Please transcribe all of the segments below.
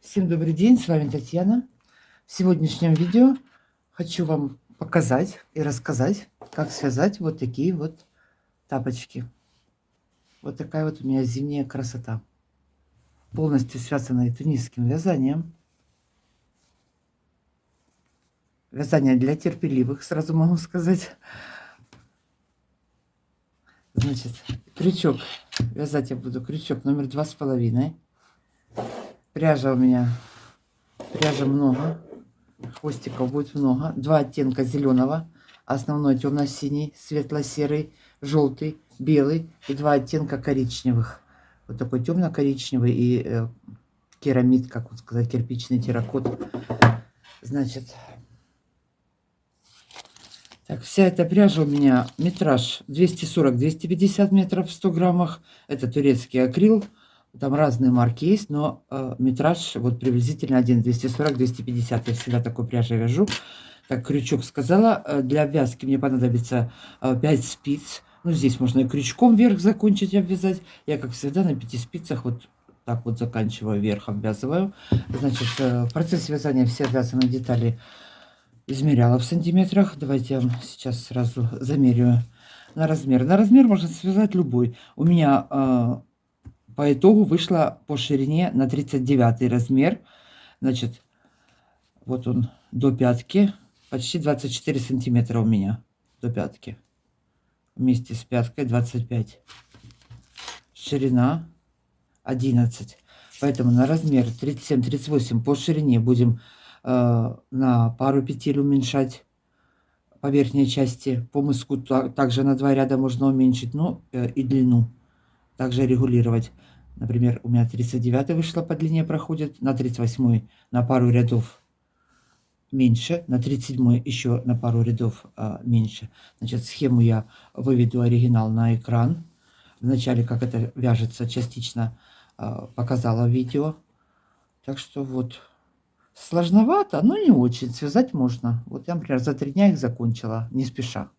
Всем добрый день, с вами Татьяна. В сегодняшнем видео хочу вам показать и рассказать, как связать вот такие вот тапочки. Вот такая вот у меня зимняя красота. Полностью связанная тунисским вязанием. Вязание для терпеливых, сразу могу сказать. Значит, крючок. Вязать я буду крючок номер 2,5. Пряжа у меня, пряжи много. Хвостиков будет много. Два оттенка зеленого. Основной темно-синий, светло-серый, желтый, белый и два оттенка коричневых. Вот такой темно-коричневый и керамид, как вот сказать, кирпичный терракот. Значит, так, вся эта пряжа у меня метраж 240-250 метров в 100 граммах. Это турецкий акрил. Там разные марки есть, но метраж вот приблизительно один, 240-250. Я всегда такой пряжей вяжу. Так, крючок сказала. Для обвязки мне понадобится 5 спиц. Ну, здесь можно и крючком вверх закончить обвязать. Я, как всегда, на 5 спицах вот так вот заканчиваю, вверх обвязываю. Значит, в процессе вязания все обвязанные детали измеряла в сантиметрах. Давайте я вам сейчас сразу замерю на размер. На размер можно связать любой. У меня по итогу вышло по ширине на 39 размер. Значит, вот он до пятки. Почти 24 сантиметра у меня до пятки. Вместе с пяткой 25. Ширина 11. Поэтому на размер 37-38 по ширине будем на пару петель уменьшать по верхней части. По мыску также на 2 ряда можно уменьшить, но и длину также регулировать. Например, у меня 39 вышло по длине, проходит, на 38 на пару рядов меньше, на 37 еще на пару рядов меньше. Значит, схему я выведу оригинал на экран. Вначале, как это вяжется, частично показала в видео. Так что вот, сложновато, но не очень, связать можно. Вот я, например, за 3 дня их закончила, не спеша.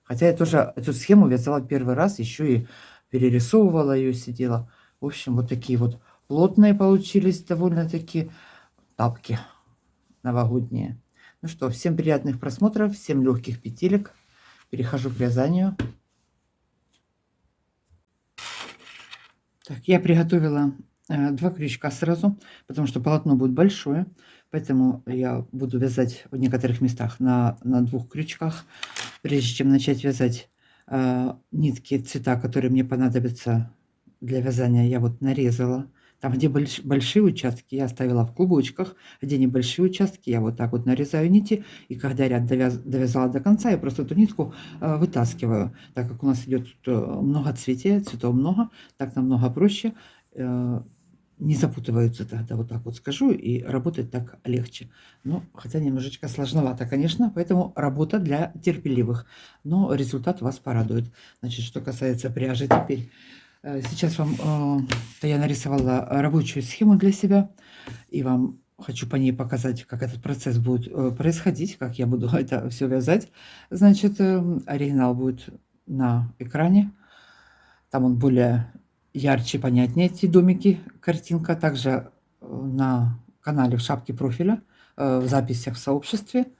Хотя я тоже эту схему вязала первый раз, еще и перерисовывала ее, сидела. В общем, вот такие вот плотные получились довольно-таки тапки новогодние. Ну что, всем приятных просмотров, всем легких петелек. Перехожу к вязанию. Так, я приготовила 2 крючка сразу, потому что полотно будет большое. Поэтому я буду вязать в некоторых местах на 2 крючках. Прежде чем начать вязать, нитки, цвета, которые мне понадобятся для вязания, я вот нарезала. Там, где большие участки, я оставила в клубочках. Где небольшие участки, я вот так вот нарезаю нити. И когда ряд довязала до конца, я просто эту нитку вытаскиваю. Так как у нас идет многоцветие, цветов много, так намного проще. Не запутываются тогда, вот так вот скажу, и работать так легче. Ну, хотя немножечко сложновато, конечно, поэтому работа для терпеливых. Но результат вас порадует. Значит, что касается пряжи теперь. Сейчас вам я нарисовала рабочую схему для себя, и вам хочу по ней показать, как этот процесс будет происходить, как я буду это все вязать. Значит, оригинал будет на экране, там он более ярче, понятнее, эти домики, картинка. Также на канале в шапке профиля, в записях в сообществе,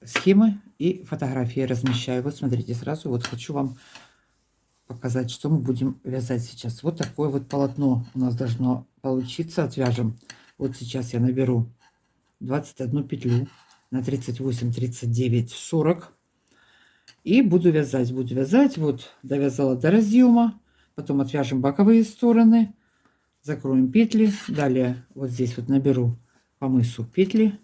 схемы и фотографии размещаю. Вот смотрите, сразу вот хочу вам показать, что мы будем вязать сейчас. Вот такое вот полотно у нас должно получиться. Отвяжем. Вот сейчас я наберу 21 петлю на 38, 39, 40. И буду вязать. Буду вязать. Вот довязала до разъема. Потом отвяжем боковые стороны. Закроем петли. Далее вот здесь вот наберу по мысу петли.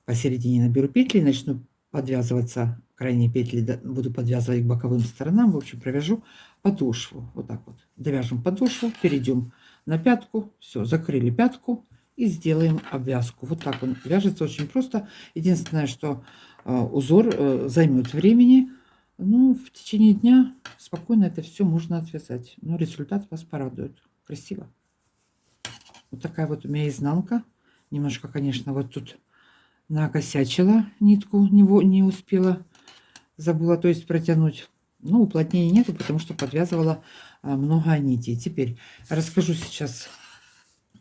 Посередине наберу петли. Начну подвязываться. Крайние петли буду подвязывать к боковым сторонам. В общем, провяжу подошву. Вот так вот. Довяжем подошву. Перейдем на пятку. Все, закрыли пятку. И сделаем обвязку. Вот так он вяжется очень просто. Единственное, что узор займет времени. Ну, в течение дня спокойно это все можно отвязать. Но результат вас порадует. Красиво. Вот такая вот у меня изнанка. Немножко, конечно, вот тут накосячила нитку, не успела. Забыла, то есть, протянуть. Ну, уплотнения нету, потому что подвязывала много нитей. Теперь расскажу сейчас,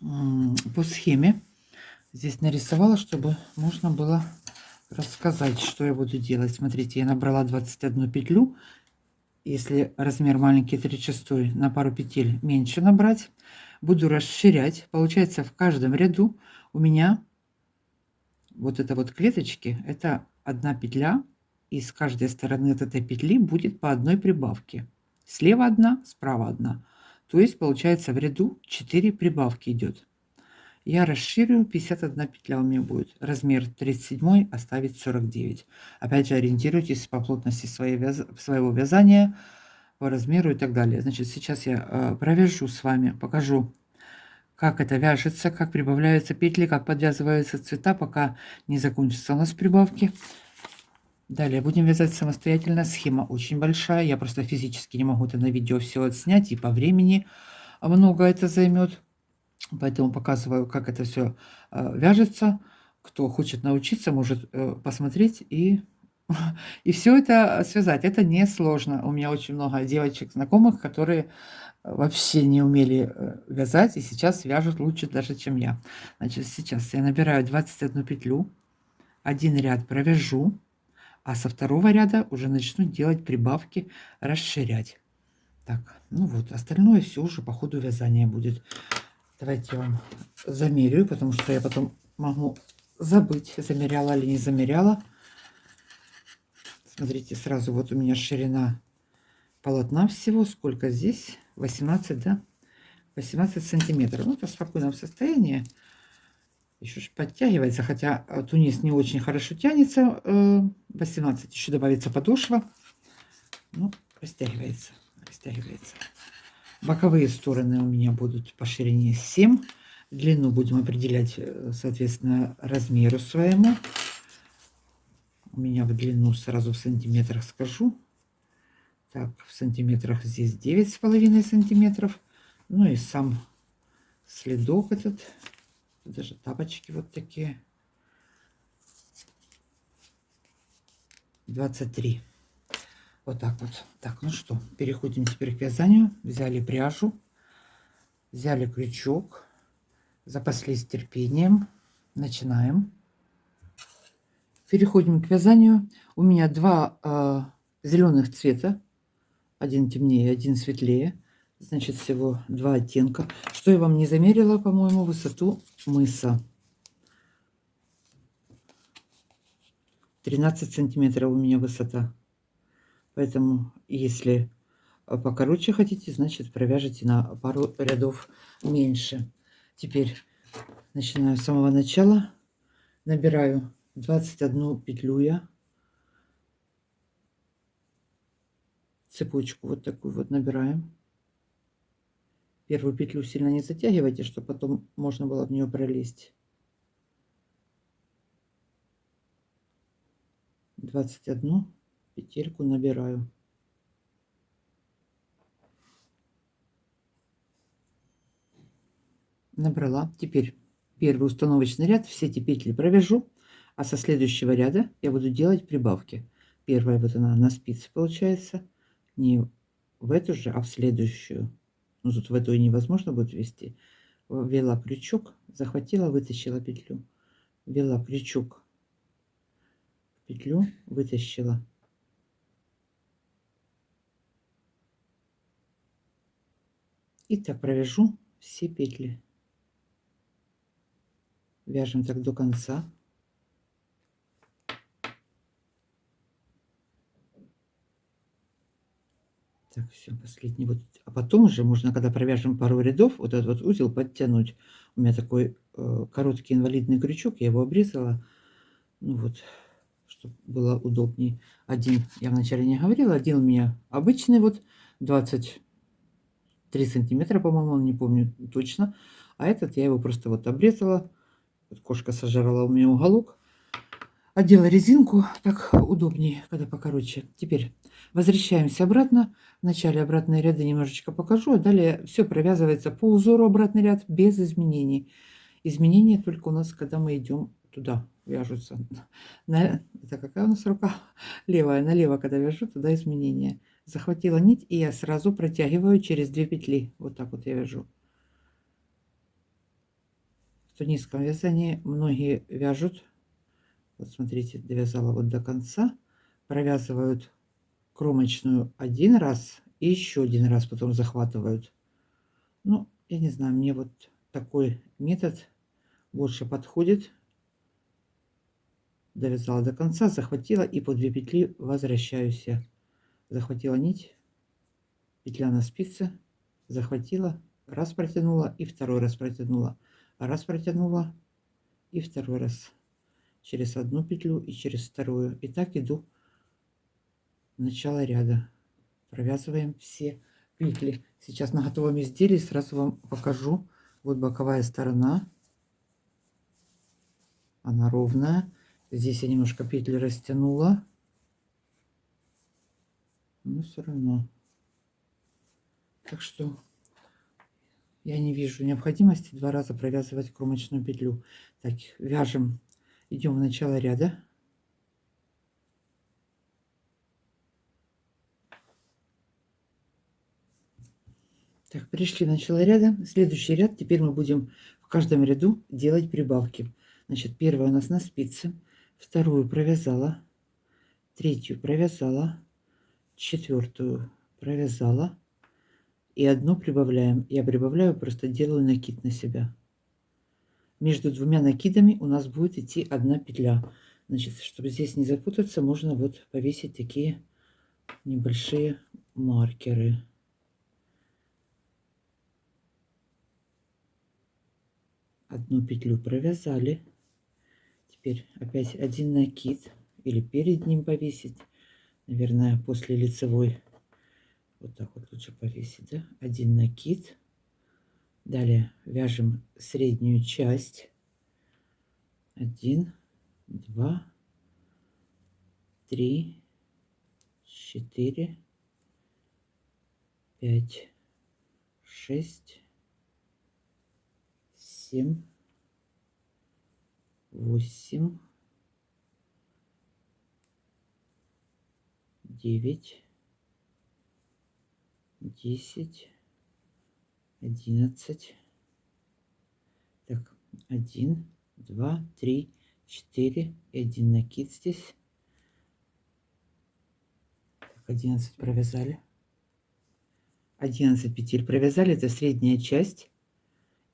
по схеме здесь нарисовала, чтобы можно было рассказать, что я буду делать. Смотрите, я набрала 21 петлю. Если размер маленький 3/6, на пару петель меньше набрать. Буду расширять. Получается, в каждом ряду у меня вот это вот клеточки, это одна петля, и с каждой стороны от этой петли будет по одной прибавке. Слева одна, справа одна. То есть получается в ряду 4 прибавки идет. Я расширю, 51 петля у меня будет. Размер 37, оставить 49. Опять же, ориентируйтесь по плотности своего вязания, по размеру и так далее. Значит, сейчас я провяжу с вами, покажу, как это вяжется, как прибавляются петли, как подвязываются цвета, пока не закончатся у нас прибавки. Далее будем вязать самостоятельно. Схема очень большая. Я просто физически не могу это на видео все отснять, и по времени много это займет. Поэтому показываю, как это все вяжется. Кто хочет научиться, может посмотреть и все это связать. Это не сложно. У меня очень много девочек знакомых, которые вообще не умели вязать, и сейчас вяжут лучше даже, чем я. Значит, сейчас я набираю 21 петлю, один ряд провяжу, а со второго ряда уже начну делать прибавки, расширять. Так, ну вот, остальное все уже по ходу вязания будет. Давайте я вам замерю, потому что я потом могу забыть, замеряла или не замеряла. Смотрите, сразу вот у меня ширина полотна всего. Сколько здесь? 18, да? 18 сантиметров. Ну, это в спокойном состоянии. Еще ж подтягивается, хотя тунис не очень хорошо тянется. 18. Еще добавится подошва. Ну, растягивается. Растягивается. Боковые стороны у меня будут по ширине 7. Длину будем определять, соответственно, размеру своему. У меня в длину сразу в сантиметрах скажу. Так, в сантиметрах здесь 9,5 сантиметров. Ну и сам следок этот. Даже тапочки вот такие. 23. Вот так вот. Так, ну что, переходим теперь к вязанию. Взяли пряжу, взяли крючок, запаслись терпением. Начинаем. Переходим к вязанию. У меня два зеленых цвета. Один темнее, один светлее. Значит, всего два оттенка. Что я вам не замерила, по-моему, высоту мыса. 13 сантиметров у меня высота. Поэтому, если покороче хотите, значит, провяжите на пару рядов меньше. Теперь начинаю с самого начала. Набираю 21 петлю я. Цепочку вот такую вот набираем. Первую петлю сильно не затягивайте, чтобы потом можно было в нее пролезть. 21 петельку набираю. Набрала. Теперь первый установочный ряд, все эти петли провяжу, а со следующего ряда я буду делать прибавки. Первая вот она на спице получается, не в эту же, а в следующую. Ну, тут в эту и невозможно будет ввести. Ввела крючок, захватила, вытащила петлю. Ввела крючок, петлю, вытащила. И так провяжу все петли. Вяжем так до конца. Так, все, последний вот. А потом уже можно, когда провяжем пару рядов, вот этот вот узел подтянуть. У меня такой короткий инвалидный крючок, я его обрезала. Ну вот, чтобы было удобнее. Один, я вначале не говорила, один у меня обычный, вот 23 сантиметра, по-моему, не помню точно. А этот я его просто вот обрезала. Вот кошка сожрала у меня уголок. Одела резинку, так удобнее, когда покороче. Теперь возвращаемся обратно. Вначале обратные ряды немножечко покажу, а далее все провязывается по узору обратный ряд без изменений. Изменения только у нас, когда мы идем туда, вяжутся. Это какая у нас рука? Левая. Налево, когда вяжу, туда изменения. Захватила нить, и я сразу протягиваю через 2 петли. Вот так вот я вяжу. что в низком вязании многие вяжут, вот смотрите, довязала вот до конца, провязывают кромочную один раз и еще один раз потом захватывают. Ну, я не знаю, мне вот такой метод больше подходит. Довязала до конца, захватила и по 2 петли возвращаюсь я. Захватила нить, петля на спице, захватила, раз протянула и второй раз протянула, раз протянула и второй раз через одну петлю и через вторую. И так иду в начало ряда. Провязываем все петли. Сейчас на готовом изделии сразу вам покажу. Вот боковая сторона. Она ровная. Здесь я немножко петли растянула. Но все равно. Так что я не вижу необходимости 2 раза провязывать кромочную петлю. Так, вяжем. Идем в начало ряда. Так, пришли в начало ряда. Следующий ряд. Теперь мы будем в каждом ряду делать прибавки. Значит, первая у нас на спице. Вторую провязала. Третью провязала. Четвертую провязала. И одну прибавляем. Я прибавляю, просто делаю накид на себя. Между двумя накидами у нас будет идти одна петля. Значит, чтобы здесь не запутаться, можно вот повесить такие небольшие маркеры. Одну петлю провязали. Теперь опять один накид. Или перед ним повесить. Наверное, после лицевой. Вот так вот лучше повесить, да? Один накид. Далее вяжем среднюю часть. 1, 2, 3, 4, 5, 6, 7, 8, 9, 10, 11. Так, 1, 2, 3, 4 и один накид здесь. Так, 11 провязали. 11 петель провязали, это средняя часть.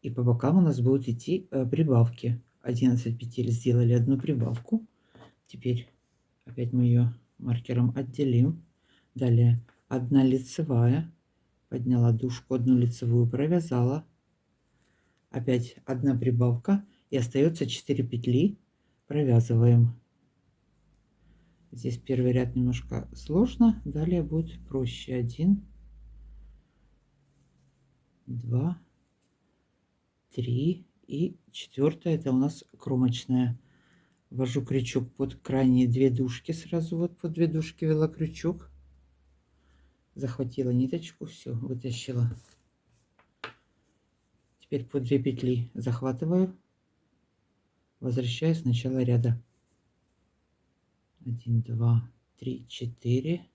И по бокам у нас будут идти прибавки. 11 петель сделали одну прибавку. Теперь опять мы ее маркером отделим. Далее 1 лицевая. Подняла дужку, 1 лицевую провязала. Опять 1 прибавка. И остается 4 петли. Провязываем. Здесь первый ряд немножко сложно. Далее будет проще. 1, 2, 3 и 4 это у нас кромочная. Ввожу крючок под крайние 2 дужки, сразу вот под 2 дужки вела крючок, захватила ниточку, все, вытащила. Теперь по 2 петли захватываю, возвращаюсь в начало ряда. 1, 2, 3, 4,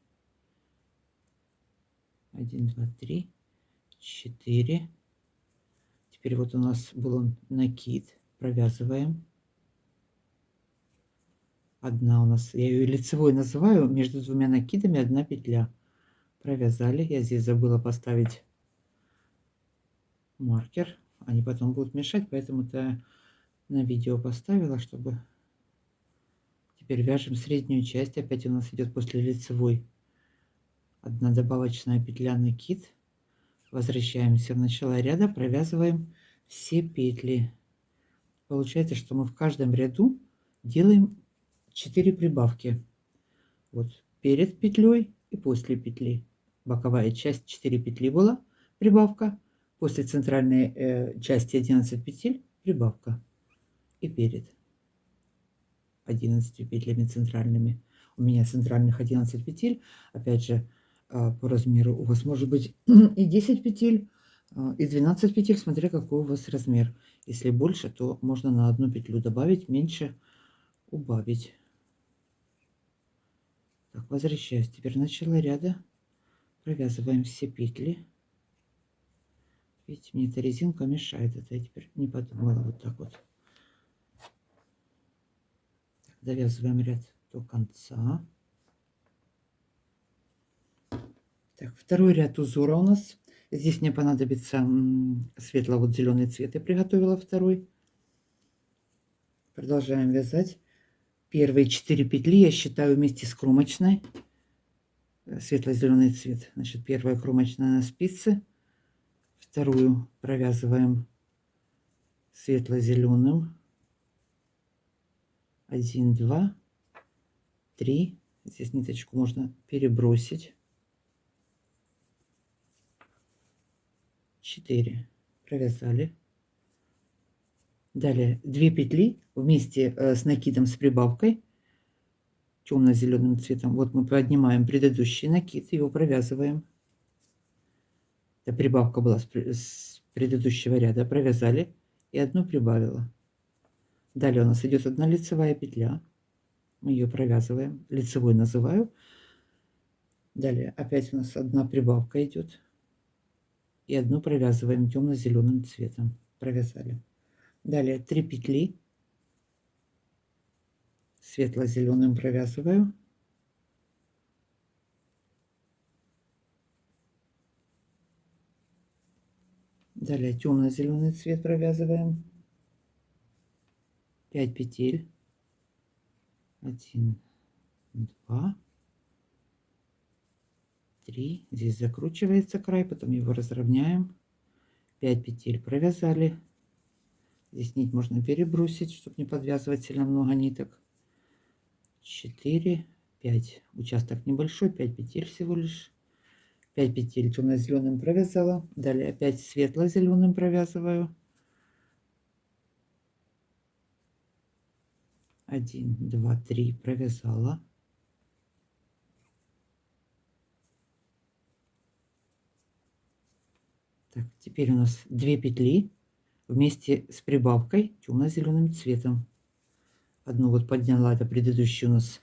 1, 2, 3, 4. Теперь вот у нас был накид, провязываем. Одна у нас, я ее лицевой называю, между двумя накидами 1 петля. Провязали. Я здесь забыла поставить маркер. Они потом будут мешать, поэтому-то на видео поставила, чтобы... Теперь вяжем среднюю часть. Опять у нас идет после лицевой 1 добавочная петля, накид. Возвращаемся в начало ряда, провязываем все петли. Получается, что мы в каждом ряду делаем 4 прибавки. Вот перед петлей и после петли. Боковая часть 4 петли была прибавка. После центральной части 11 петель прибавка. И перед 11 петлями центральными. У меня центральных 11 петель. Опять же, по размеру у вас может быть и 10 петель, и 12 петель, смотря какой у вас размер. Если больше, то можно на 1 петлю добавить, меньше убавить. Так, возвращаюсь теперь в начало ряда. Провязываем все петли. Видите, мне эта резинка мешает. Это я теперь не подумала. Вот так вот. Так, довязываем ряд до конца. Так, второй ряд узора у нас. Здесь мне понадобится светло-вот зеленый цвет. Я приготовила второй. Продолжаем вязать. Первые 4 петли я считаю вместе с кромочной. Светло-зеленый цвет. Значит, первая кромочная на спице. Вторую провязываем светло-зеленым. 1, 2, 3. Здесь ниточку можно перебросить. 4 провязали. Далее 2 петли вместе с накидом с прибавкой темно-зеленым цветом. Вот мы поднимаем предыдущий накид, его провязываем. Это прибавка была с предыдущего ряда. Провязали и одну прибавила. Далее у нас идет одна лицевая петля. Мы ее провязываем. Лицевой называю. Далее опять у нас одна прибавка идет. И одну провязываем темно-зеленым цветом. Провязали. Далее 3 петли. Светло-зеленым провязываю. Далее темно-зеленый цвет провязываем. 5 петель. 1, 2, 3. Здесь закручивается край, потом его разровняем. 5 петель провязали. Здесь нить можно перебросить, чтобы не подвязывать сильно много ниток. 4, 5. Участок небольшой, 5 петель всего лишь. 5 петель темно-зеленым провязала. Далее опять светло-зеленым провязываю. 1, 2, 3 провязала. Так, теперь у нас 2 петли вместе с прибавкой темно-зеленым цветом. Одну вот подняла, это предыдущий у нас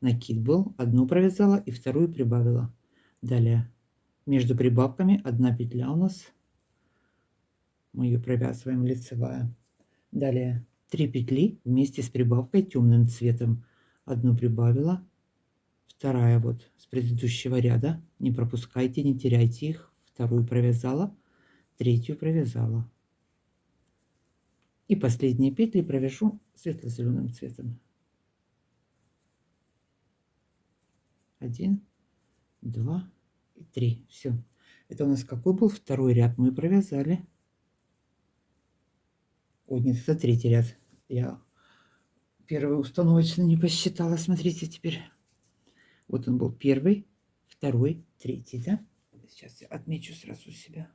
накид был. Одну провязала и вторую прибавила. Далее между прибавками одна петля у нас. Мы ее провязываем, лицевая. Далее 3 петли вместе с прибавкой темным цветом. Одну прибавила, вторая вот с предыдущего ряда. Не пропускайте, не теряйте их. Вторую провязала, третью провязала. И последние петли провяжу светло-зеленым цветом. 1, 2 и 3. Все. Это у нас какой был второй ряд? Мы провязали. Ой, нет, это третий ряд. Я первый установочный не посчитала. Смотрите теперь. Вот он был первый, второй, третий, да? Сейчас я отмечу сразу себя.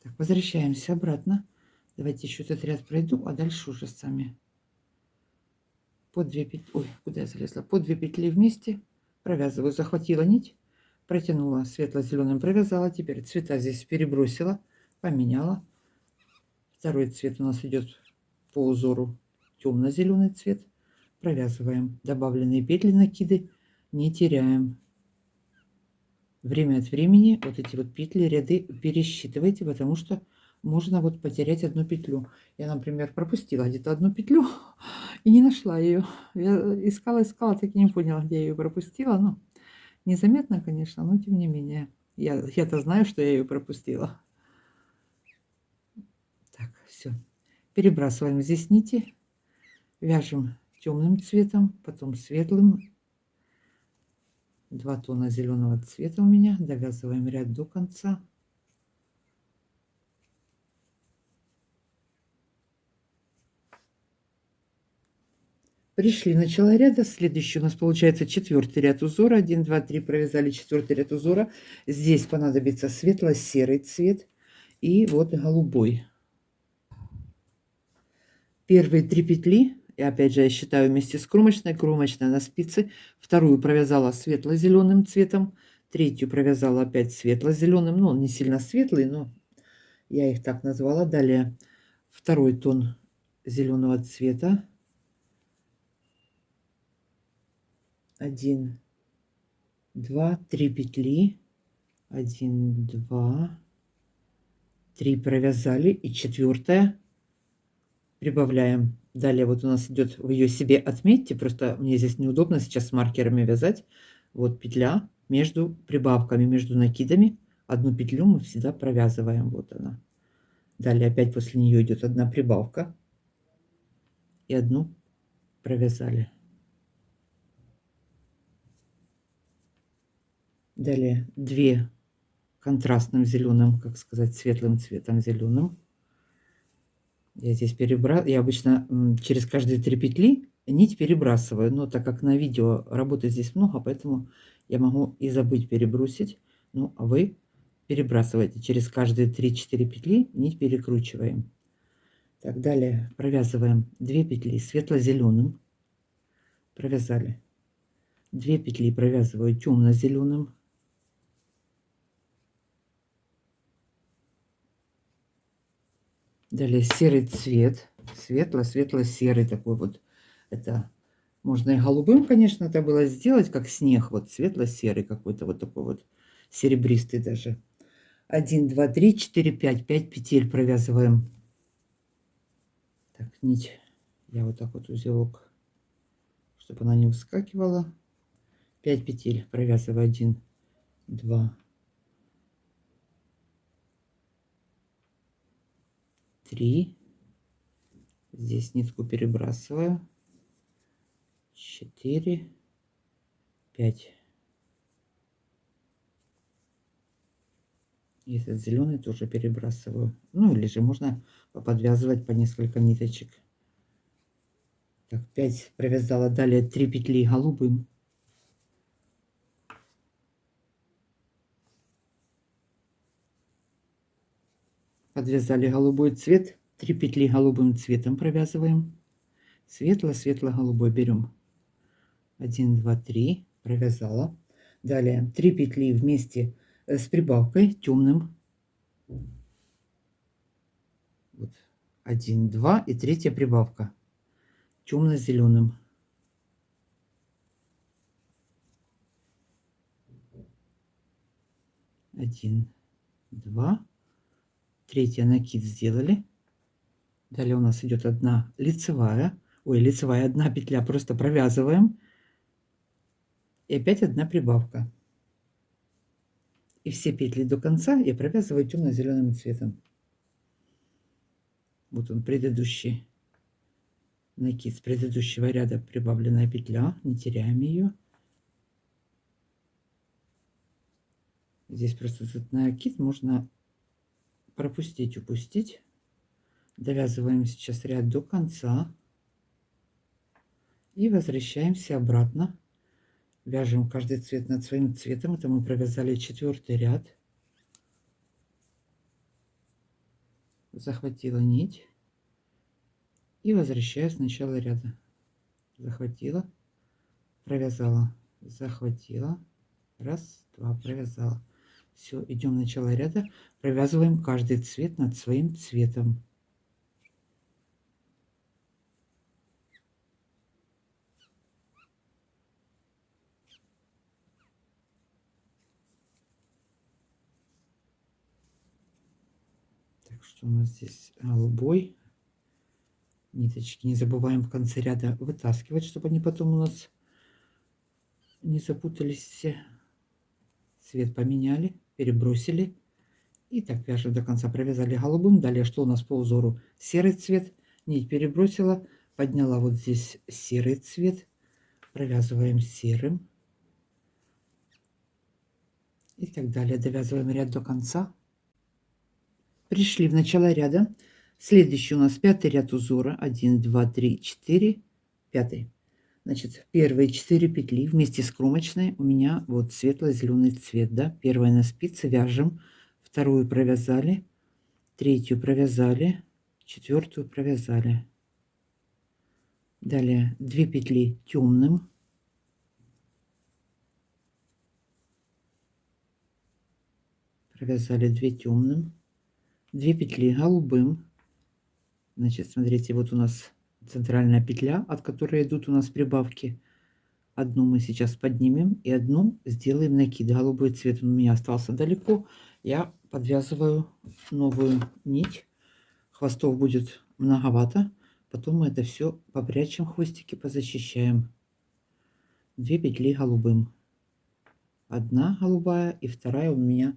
Так, возвращаемся обратно. Давайте еще этот ряд пройду, а дальше уже сами. По 2 петли, ой, куда я залезла? По 2 петли вместе провязываю. Захватила нить, протянула светло-зеленым, провязала. Теперь цвета здесь перебросила, поменяла. Второй цвет у нас идет по узору темно-зеленый цвет. Провязываем добавленные петли, накиды не теряем. Время от времени вот эти вот петли, ряды пересчитывайте, потому что можно вот потерять одну петлю. Я, например, пропустила где-то одну петлю и не нашла ее. Я искала, так и не поняла, где я ее пропустила. Ну, незаметно, конечно, но тем не менее. Я-то знаю, что я ее пропустила. Так, все. Перебрасываем здесь нити. Вяжем темным цветом, потом светлым. 2 тона зеленого цвета у меня. Довязываем ряд до конца. Пришли начало ряда. Следующий у нас получается 4-й ряд узора. 1, 2, 3 провязали 4-й ряд узора. Здесь понадобится светло-серый цвет и вот голубой. Первые 3 петли, и опять же я считаю вместе с кромочной, кромочная на спице. Вторую провязала светло-зеленым цветом, третью провязала опять светло-зеленым, ну он не сильно светлый, но я их так назвала. Далее второй тон зеленого цвета. 1, 2, 3 петли, 1, 2, 3 провязали, и 4 прибавляем. Далее вот у нас идет, вы ее себе отметьте, просто мне здесь неудобно сейчас с маркерами вязать. Вот петля между прибавками, между накидами. Одну петлю мы всегда провязываем. Вот она. Далее опять после нее идет одна прибавка. И одну провязали. Далее 2 контрастным зеленым, как сказать, светлым цветом зеленым. Я здесь я обычно через каждые 3 петли нить перебрасываю, но так как на видео работы здесь много, поэтому я могу и забыть перебросить. Ну, а вы перебрасываете через каждые 3-4 петли, нить перекручиваем. Так, далее провязываем 2 петли светло-зеленым, провязали. 2 петли провязываю темно-зеленым. Далее серый цвет, светло-светло-серый такой вот. Это можно и голубым, конечно, это было сделать, как снег, вот светло-серый какой-то, вот такой вот серебристый даже. 1, 2, 3, 4, 5, 5 петель провязываем. Так, нить я вот так вот узелок, чтобы она не выскакивала. 5 петель провязываю. 1, 2, 3. Здесь нитку перебрасываю. 4, 5. И этот зеленый тоже перебрасываю. Ну или же можно подвязывать по несколько ниточек. Так, 5 провязала. Далее 3 петли голубым. Подвязали голубой цвет. 3 петли голубым цветом провязываем. Светло-светло-голубой берем. 1, 2, 3. Провязала. Далее 3 петли вместе с прибавкой темным. Вот. 1, 2 и третья прибавка темно-зеленым. 1, 2. Третья накид сделали. Далее у нас идет одна лицевая. Ой, лицевая, одна петля, просто провязываем. И опять одна прибавка. И все петли до конца я провязываю темно-зеленым цветом. Вот он, предыдущий накид с предыдущего ряда, прибавленная петля, не теряем ее. Здесь просто этот накид можно пропустить, упустить. Довязываем сейчас ряд до конца и возвращаемся обратно. Вяжем каждый цвет над своим цветом. Это мы провязали 4-й ряд. Захватила нить и возвращаю с начала ряда. Захватила, провязала, захватила, раз, два, провязала. Все, идем в начало ряда, провязываем каждый цвет над своим цветом. Так, что у нас здесь? Голубой. Ниточки не забываем в конце ряда вытаскивать, чтобы они потом у нас не запутались все. Цвет поменяли, перебросили. И так вяжем до конца. Провязали голубым. Далее что у нас по узору? Серый цвет. Нить перебросила, подняла вот здесь серый цвет. Провязываем серым. И так далее. Довязываем ряд до конца. Пришли в начало ряда. Следующий у нас 5-й ряд узора. 1, 2, 3, 4. 5-й. Значит, первые 4 петли вместе с кромочной у меня вот светло-зеленый цвет, да. Первая на спице вяжем, вторую провязали, третью провязали, четвертую провязали. Далее 2 петли темным, провязали 2 темным, 2 петли голубым. Значит, смотрите, вот у нас центральная петля, от которой идут у нас прибавки. Одну мы сейчас поднимем и одну сделаем накид. Голубой цвет он у меня остался далеко. Я подвязываю новую нить. Хвостов будет многовато. Потом мы это все попрячем, хвостики позащищаем. 2 петли голубым. Одна голубая и вторая у меня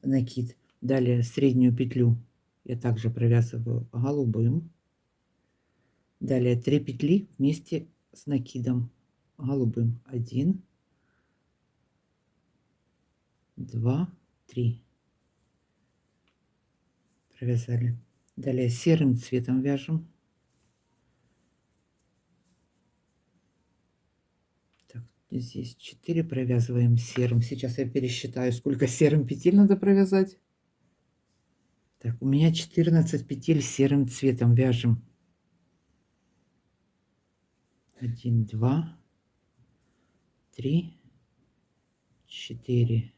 накид. Далее среднюю петлю я также провязываю голубым. Далее 3 петли вместе с накидом голубым. 1, 2, 3. Провязали. Далее серым цветом вяжем. Так, здесь 4 провязываем серым. Сейчас я пересчитаю, сколько серым петель надо провязать. Так, у меня 14 петель серым цветом вяжем. 1, 2, 3, 4,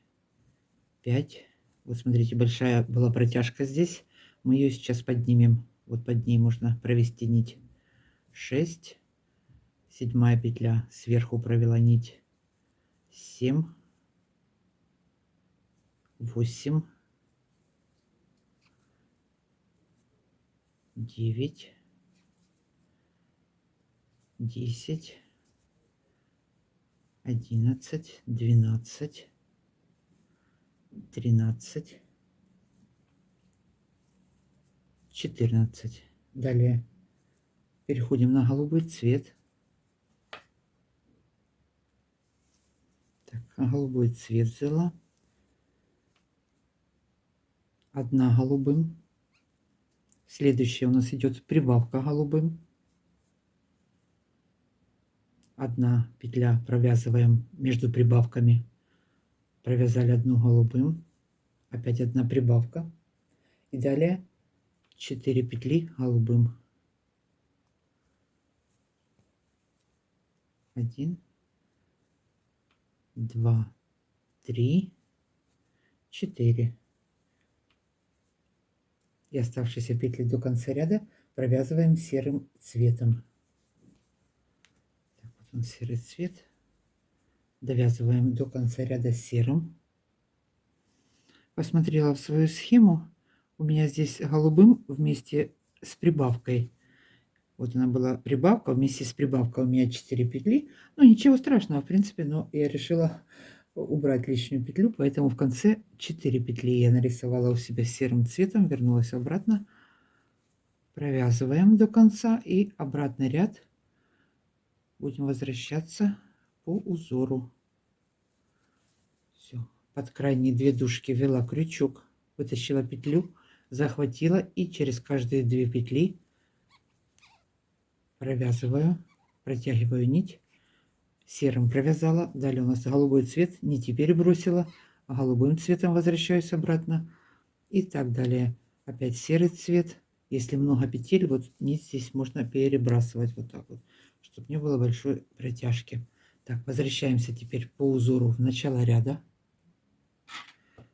5. Вот смотрите, большая была протяжка здесь. Мы ее сейчас поднимем. Вот под ней можно провести нить. 6. 7 петля. Сверху провела нить. 7. 8. 9. 10. 11. 12. 13. 14. Далее переходим на голубой цвет. Так, голубой цвет взяла. Одна голубым. Следующая у нас идет прибавка голубым. Одна петля провязываем между прибавками. Провязали одну голубым. Опять одна прибавка. И далее 4 петли голубым. 1, 2, 3, 4. И оставшиеся петли до конца ряда провязываем серым цветом. Так, вот он серый цвет. Довязываем до конца ряда серым. Посмотрела в свою схему. У меня здесь голубым вместе с прибавкой. Вот она была прибавка, вместе с прибавкой у меня 4 петли. Ну, ничего страшного, в принципе, но я решила убрать лишнюю петлю, поэтому в конце 4 петли я нарисовала у себя серым цветом, вернулась обратно. Провязываем до конца и обратный ряд будем возвращаться по узору. Все, под крайние 2 дужки ввела крючок, вытащила петлю, захватила и через каждые 2 петли провязываю, протягиваю нить. Серым провязала, далее у нас голубой цвет, нити перебросила, голубым цветом возвращаюсь обратно и так далее. Опять серый цвет. Если много петель, вот нить здесь можно перебрасывать вот так вот, чтобы не было большой протяжки. Так, возвращаемся теперь по узору в начало ряда.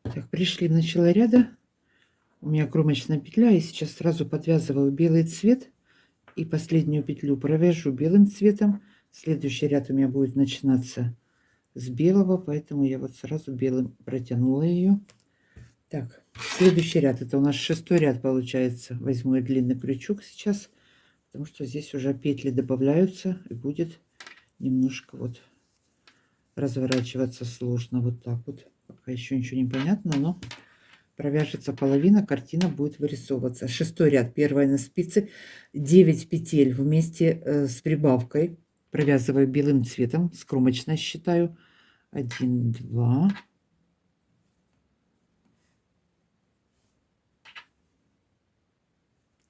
Так, пришли в начало ряда. У меня кромочная петля, и сейчас сразу подвязываю белый цвет и последнюю петлю провяжу белым цветом. Следующий ряд у меня будет начинаться с белого, поэтому я вот сразу белым протянула ее. Так, следующий ряд, это у нас 6-й ряд получается. Возьму я длинный крючок сейчас, потому что здесь уже петли добавляются и будет немножко вот разворачиваться сложно. Вот так вот. Пока еще ничего не понятно, но провяжется половина, картина будет вырисовываться. 6-й ряд, первая на спице, 9 петель вместе с прибавкой. Провязываю белым цветом, с кромочной считаю. 1, 2,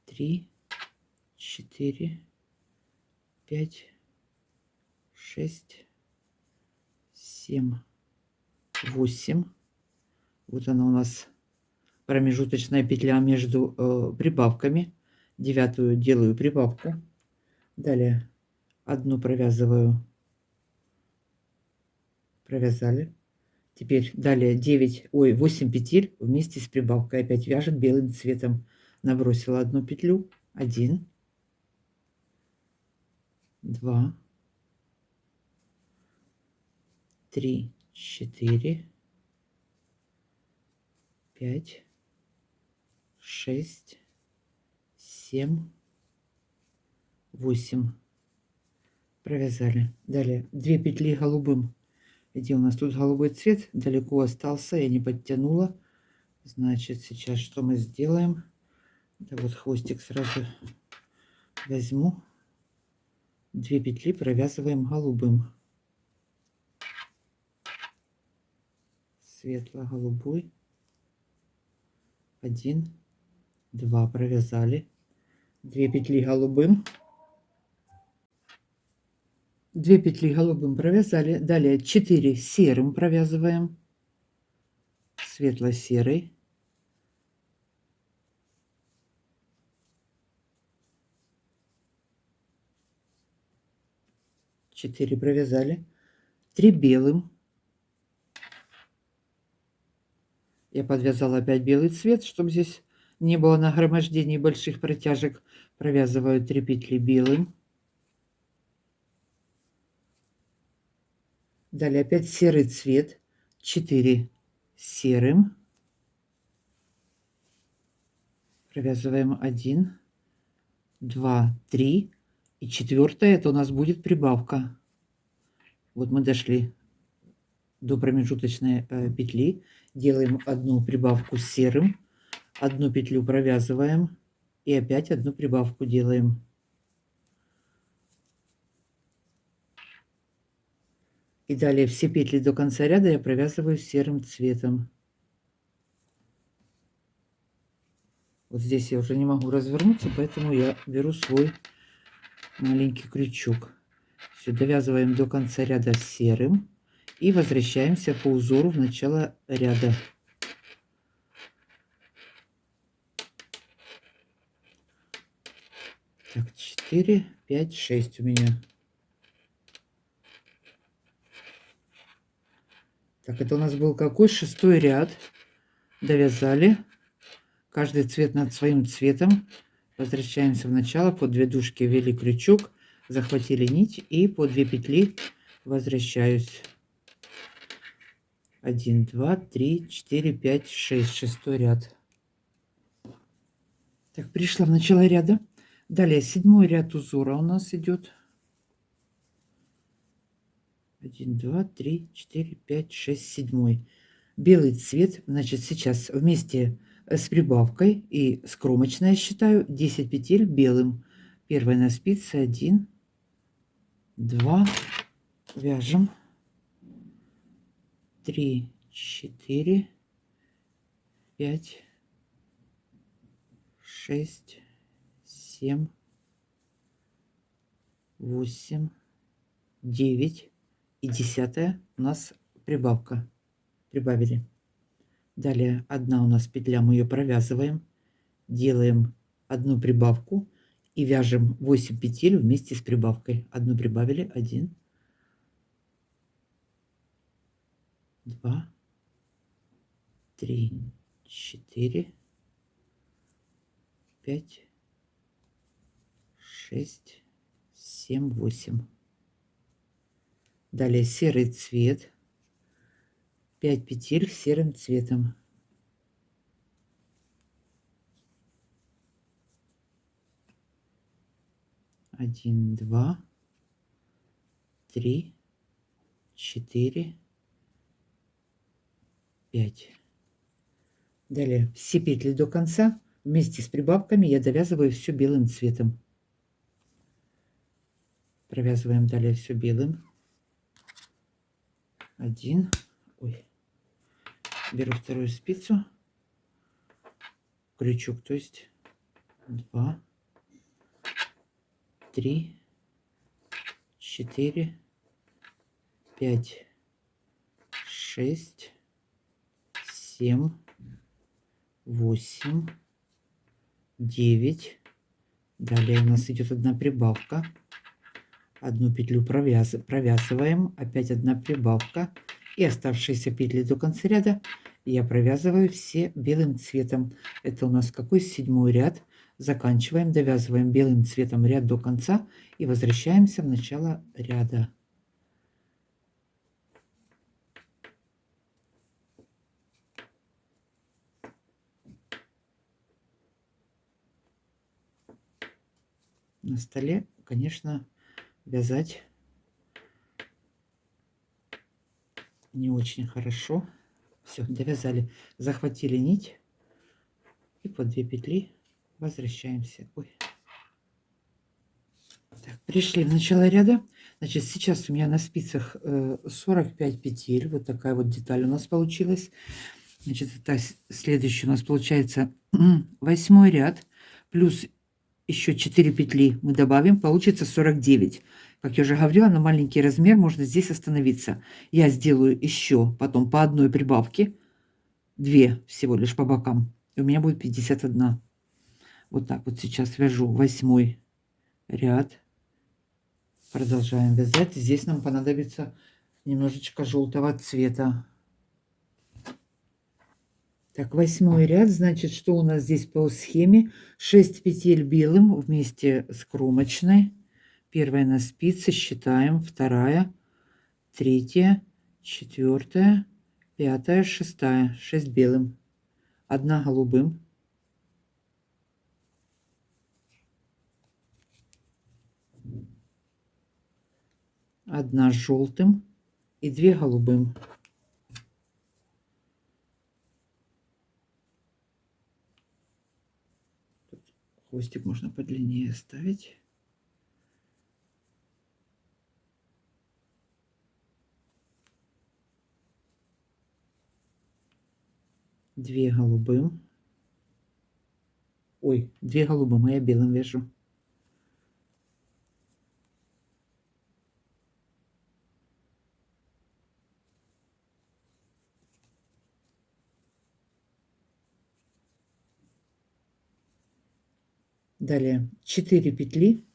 3, 4, 5, 6, 7, 8. Вот она у нас промежуточная петля между прибавками. 9-ю делаю прибавку. Далее одну провязываю. Провязали. Теперь далее 8 петель вместе с прибавкой. Опять вяжем белым цветом. Набросила одну петлю. 1, 2, 3, 4, 5, 6, 7, 8. Провязали. Далее 2 петли голубым. Где у нас тут голубой цвет? Далеко остался, я не подтянула. Значит, сейчас что мы сделаем? Да вот хвостик сразу возьму. 2 петли провязываем голубым. Светло-голубой. 1, 2 провязали. 2 петли голубым. 2 петли голубым провязали. Далее 4 серым провязываем. Светло-серый. 4 провязали. 3 белым. Я подвязала опять белый цвет, чтобы здесь не было нагромождений больших протяжек. Провязываю 3 петли белым. Далее опять серый цвет. 4 серым. Провязываем 1, 2, 3. И 4 это у нас будет прибавка. Вот мы дошли до промежуточной петли. Делаем одну прибавку с серым. Одну петлю провязываем. И опять одну прибавку делаем. И далее все петли до конца ряда я провязываю серым цветом. Вот здесь я уже не могу развернуться, поэтому я беру свой маленький крючок. Все, довязываем до конца ряда серым и возвращаемся по узору в начало ряда. Так, 4, 5, 6 у меня. Так, это у нас был какой? 6-й ряд. Довязали. Каждый цвет над своим цветом. Возвращаемся в начало. По 2 дужки ввели крючок, захватили нить и по 2 петли возвращаюсь. 1, 2, 3, 4, 5, 6. 6-й ряд. Так, пришла в начало ряда. Далее 7-й ряд узора у нас идет. 1, 2, 3, 4, 5, 6, 7. Белый цвет. Значит, сейчас вместе с прибавкой и с кромочной я считаю 10 петель белым. Первая на спице 1, 2, вяжем. 3, 4, 5, 6, 7, 8, 9 и 10 у нас прибавка. Прибавили. Далее одна у нас петля, мы ее провязываем, делаем одну прибавку и вяжем 8 петель вместе с прибавкой. Одну прибавили, 1, 2, 3, 4, 5, 6, 7, 8. Далее серый цвет. 5 петель серым цветом. Один, 2, 3, 4, 5. Далее все петли до конца вместе с прибавками я довязываю все белым цветом. Провязываем далее все белым. 1, ой, беру вторую спицу, крючок, то есть 2, 3, 4, 5, 6, 7, 8, 9. Далее у нас идет одна прибавка. Одну петлю провязываем, опять одна прибавка. И оставшиеся петли до конца ряда я провязываю все белым цветом. Это у нас какой? 7-й ряд. Заканчиваем, довязываем белым цветом ряд до конца и возвращаемся в начало ряда. на столе, конечно, вязать не очень хорошо. Все, довязали. Захватили нить и по 2 петли возвращаемся. Ой. Так, пришли в начало ряда. Значит, сейчас у меня на спицах 45 петель. Вот такая вот деталь у нас получилась. Значит, это следующий у нас получается 8 ряд. Плюс еще 4 петли мы добавим. Получится 49. Как я уже говорила, на маленький размер можно здесь остановиться. Я сделаю еще потом по одной прибавке. 2 всего лишь по бокам. И у меня будет 51. Вот так вот сейчас вяжу 8 ряд. Продолжаем вязать. Здесь нам понадобится немножечко желтого цвета. Так, 8 ряд, значит, что у нас здесь по схеме? 6 петель белым вместе с кромочной. Первая на спице, считаем, вторая, третья, четвертая, пятая, шестая. 6 белым, 1 голубым. Одна желтым и 2 голубым. Тут хвостик можно подлиннее оставить. Две голубым. Ой, 2 голубым, а я белым вяжу. Далее 4 петли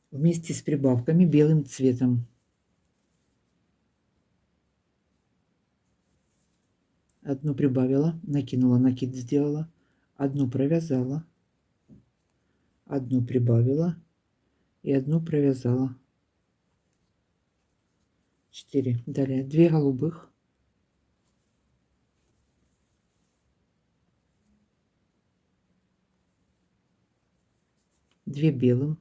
вместе с прибавками белым цветом. Одну прибавила, накинула, накид сделала, одну провязала, одну прибавила и одну провязала. 4. Далее 2 голубых, 2 белым,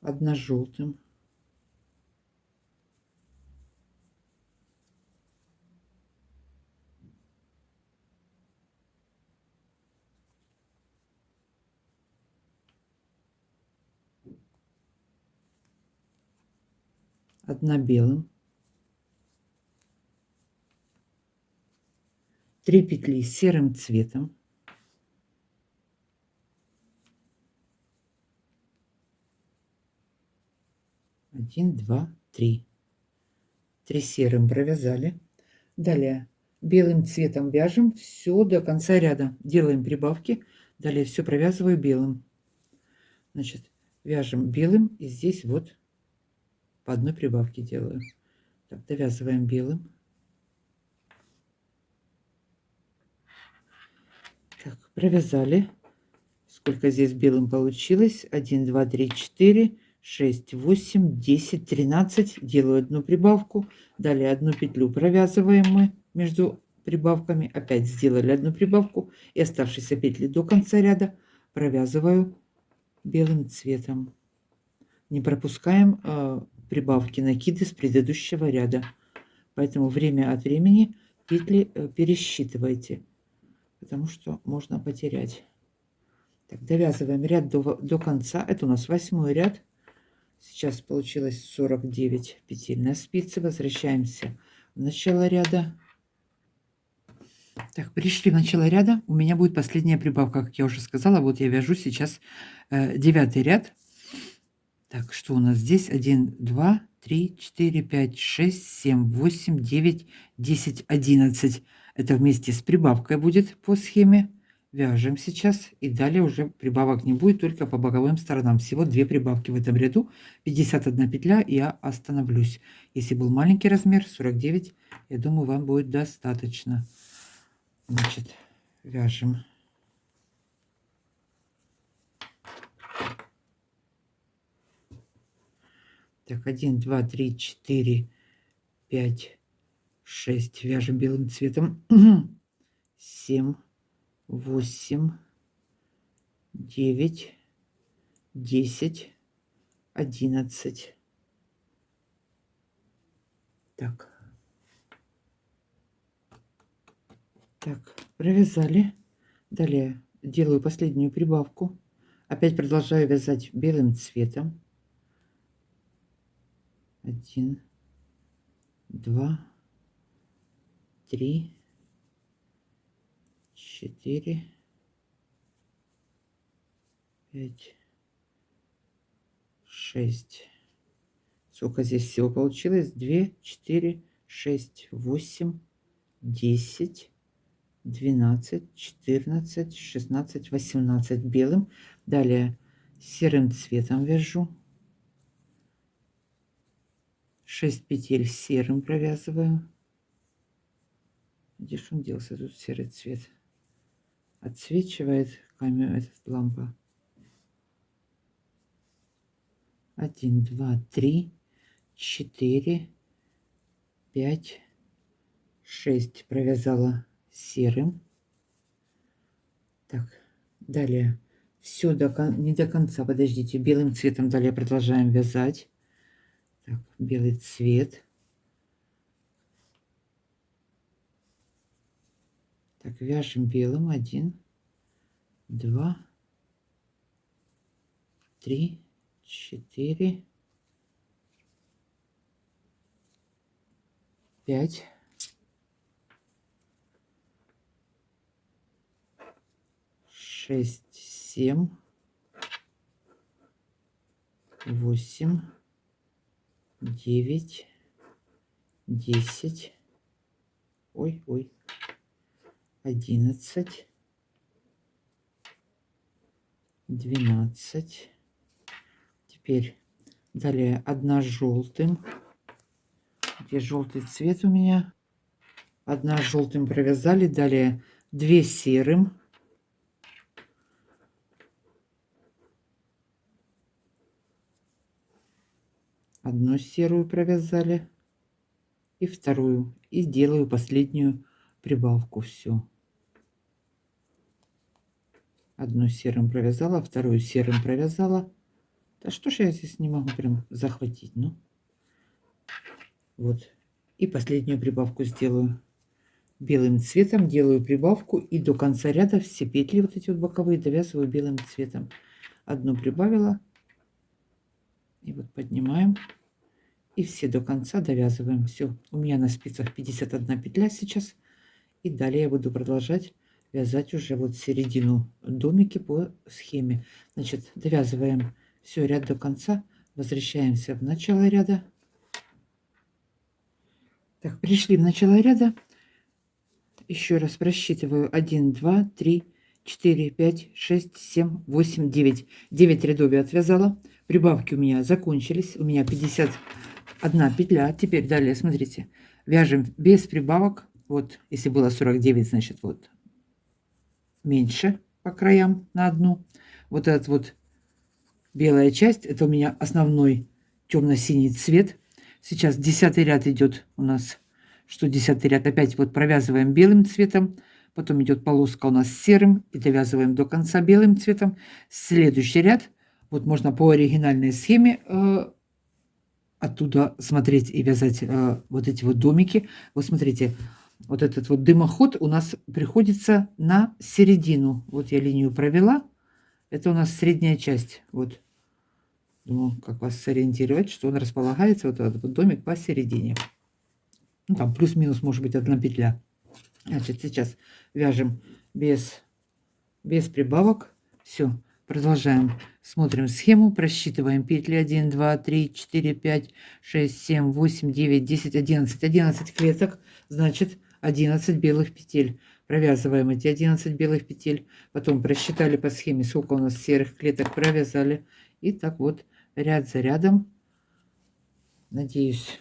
1 желтым, 1 белым, 3 петли серым цветом, 1, 2, 3. 3 серым провязали. Далее белым цветом вяжем все до конца ряда. Делаем прибавки. Далее все провязываю белым. Значит, вяжем белым и здесь вот по одной прибавке делаю. Так, довязываем белым. Так, провязали. Сколько здесь белым получилось? 1, 2, 3, 4, 6, 8, 10, 13. Делаю одну прибавку. Далее одну петлю провязываем мы между прибавками. Опять сделали одну прибавку. И оставшиеся петли до конца ряда провязываю белым цветом. Не пропускаем прибавки, накиды с предыдущего ряда. Поэтому время от времени петли пересчитывайте, потому что можно потерять. Так, довязываем ряд до конца. Это у нас 8 ряд. Сейчас получилось 49 петель на спице. Возвращаемся в начало ряда. Так, пришли в начало ряда. У меня будет последняя прибавка, как я уже сказала. Вот я вяжу сейчас 9 ряд. Так, что у нас здесь? 1, 2, 3, 4, 5, 6, 7, 8, 9, 10, 11. Это вместе с прибавкой будет по схеме. Вяжем сейчас. И далее уже прибавок не будет, только по боковым сторонам. Всего 2 прибавки в этом ряду. 51 петля, я остановлюсь. Если был маленький размер, 49, я думаю, вам будет достаточно. Значит, вяжем. Так, 1, 2, 3, 4, 5, 6. Вяжем белым цветом. 7, 8, 9, 10, 11. Так. Так, провязали. Далее делаю последнюю прибавку. Опять продолжаю вязать белым цветом. 1, 2, 3, 4, 5, 6. Сколько здесь всего получилось? 2, 4, 6, 8, 10, 12, 14, 16, 18 белым. Далее серым цветом вяжу. 6 петель серым провязываю. Где же он делся, тут серый цвет? Отсвечивает камера, эта лампа. 1, 2, 3, 4, 5, 6 провязала серым. Так, далее все не до конца, подождите, белым цветом далее продолжаем вязать. Так, белый цвет. Так, вяжем белым. 1, 2, 3, 4, 5, 6, 7, 8, 9, 10, ой, 11, 12. Теперь далее одна желтым. Где желтый цвет у меня? Одна желтым провязали. Далее 2 серым. Одну серую провязали. И вторую. И делаю последнюю прибавку. Все. Одну серым провязала, вторую серым провязала. Да что ж я здесь не могу прям захватить, ну. Вот. И последнюю прибавку сделаю. Белым цветом делаю прибавку и до конца ряда все петли вот эти вот боковые довязываю белым цветом. Одну прибавила. И вот поднимаем. И все до конца довязываем. Все. У меня на спицах 51 петля сейчас. И далее я буду продолжать вязать уже вот середину домики по схеме. Значит, довязываем все ряд до конца. Возвращаемся в начало ряда. Так, пришли в начало ряда. Еще раз просчитываю. 1, 2, 3, 4, 5, 6, 7, 8, 9. 9 рядов я отвязала. Прибавки у меня закончились. У меня 51 петля. Теперь далее, смотрите, вяжем без прибавок. Вот, если было 49, значит, вот меньше по краям на одну. Вот этот вот белая часть, это у меня основной темно-синий цвет. Сейчас 10 ряд идет у нас. Что 10 ряд? Опять вот провязываем белым цветом. Потом идет полоска у нас серым. И довязываем до конца белым цветом. Следующий ряд. Вот можно по оригинальной схеме оттуда смотреть и вязать вот эти вот домики. Вот смотрите, вот этот вот дымоход у нас приходится на середину. Вот я линию провела. Это у нас средняя часть. Вот. Думаю, как вас сориентировать, что он располагается, вот этот вот домик посередине. Ну, там плюс-минус, может быть, 1 петля. Значит, сейчас вяжем без прибавок. Все, продолжаем. Смотрим схему, просчитываем петли. 1, 2, 3, 4, 5, 6, 7, 8, 9, 10, 11. 11 клеток, значит, 11 белых петель. Провязываем эти 11 белых петель. Потом просчитали по схеме, сколько у нас серых клеток, провязали. И так вот ряд за рядом. Надеюсь,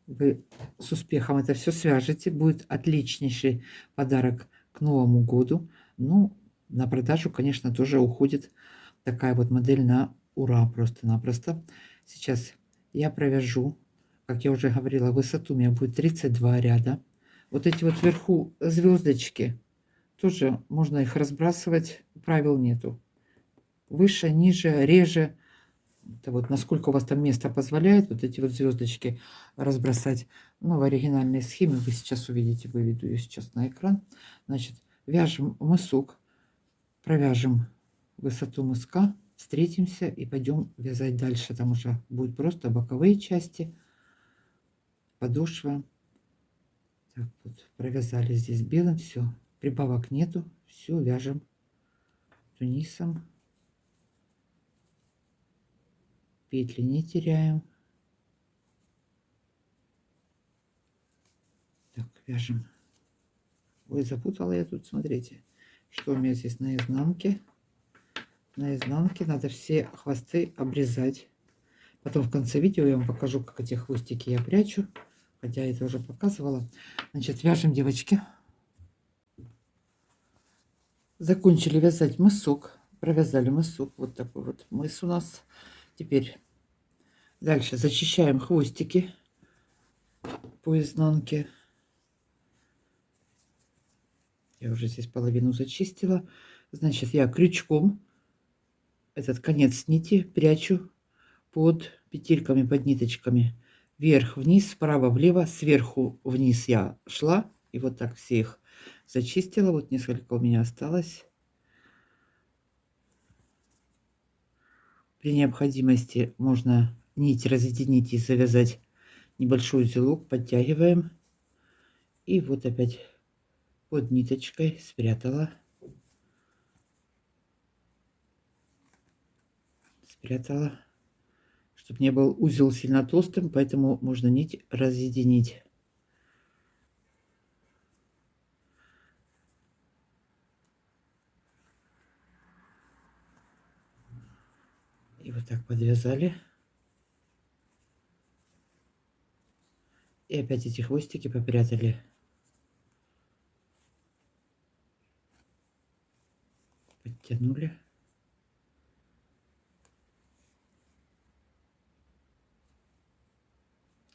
вы с успехом это все свяжете. Будет отличнейший подарок к Новому году. Ну, на продажу, конечно, тоже уходит такая вот модель на ура просто-напросто. Сейчас я провяжу, как я уже говорила, высоту у меня будет 32 ряда. Вот эти вот вверху звездочки, Тоже можно их разбрасывать, правил нету. Выше, ниже, реже. Это вот насколько у вас там место позволяет вот эти вот звездочки разбросать. Ну, в оригинальной схеме вы сейчас увидите, выведу ее сейчас на экран. Значит, вяжем мысок, провяжем высоту мыска, встретимся и пойдем вязать дальше. Там уже будет просто боковые части, подошва. Так вот, провязали здесь белым, все, прибавок нету, все вяжем тунисом, петли не теряем. Так, вяжем. Ой, запутала я тут, смотрите, что у меня здесь на изнанке. На изнанке надо все хвосты обрезать. Потом в конце видео я вам покажу, как эти хвостики я прячу. Хотя я это уже показывала. Значит, вяжем, девочки. Закончили вязать мысок. Провязали мысок. Вот такой вот мыс у нас. Теперь дальше зачищаем хвостики по изнанке. Я уже здесь половину зачистила. Значит, я крючком этот конец нити прячу под петельками, под ниточками. Вверх-вниз, вправо-влево, сверху вниз я шла. И вот так все их зачистила. Вот несколько у меня осталось. При необходимости можно нить разъединить и завязать небольшой узелок. Подтягиваем. И вот опять под ниточкой спрятала. Спрятала. Чтобы не был узел сильно толстым, поэтому можно нить разъединить. И вот так подвязали. И опять эти хвостики попрятали. Подтянули.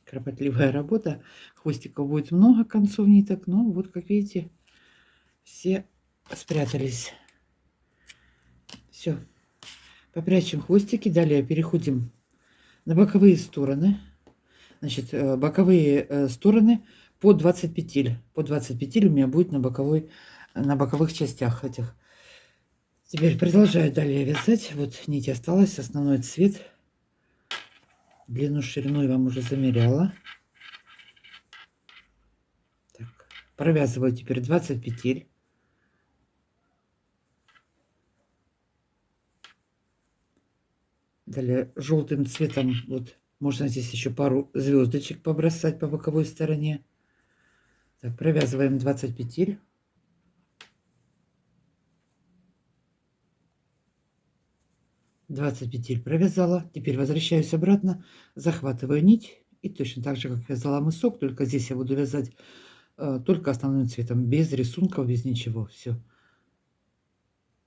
Кропотливая работа. Хвостиков будет много, концов ниток. Но вот, как видите, все спрятались. Все. Попрячем хвостики. Далее переходим на боковые стороны. Значит, боковые стороны по 20 петель. По 20 петель у меня будет на боковых частях этих. Теперь продолжаю далее вязать. Вот нить осталась, основной цвет. Длину, ширину я вам уже замеряла. Так, провязываю теперь 20 петель. Далее желтым цветом, вот можно здесь еще пару звездочек побросать по боковой стороне. Так, провязываем 20 петель. Провязала. Теперь возвращаюсь обратно, захватываю нить и точно так же, как вязала мысок, только здесь я буду вязать только основным цветом, без рисунков, без ничего. Все.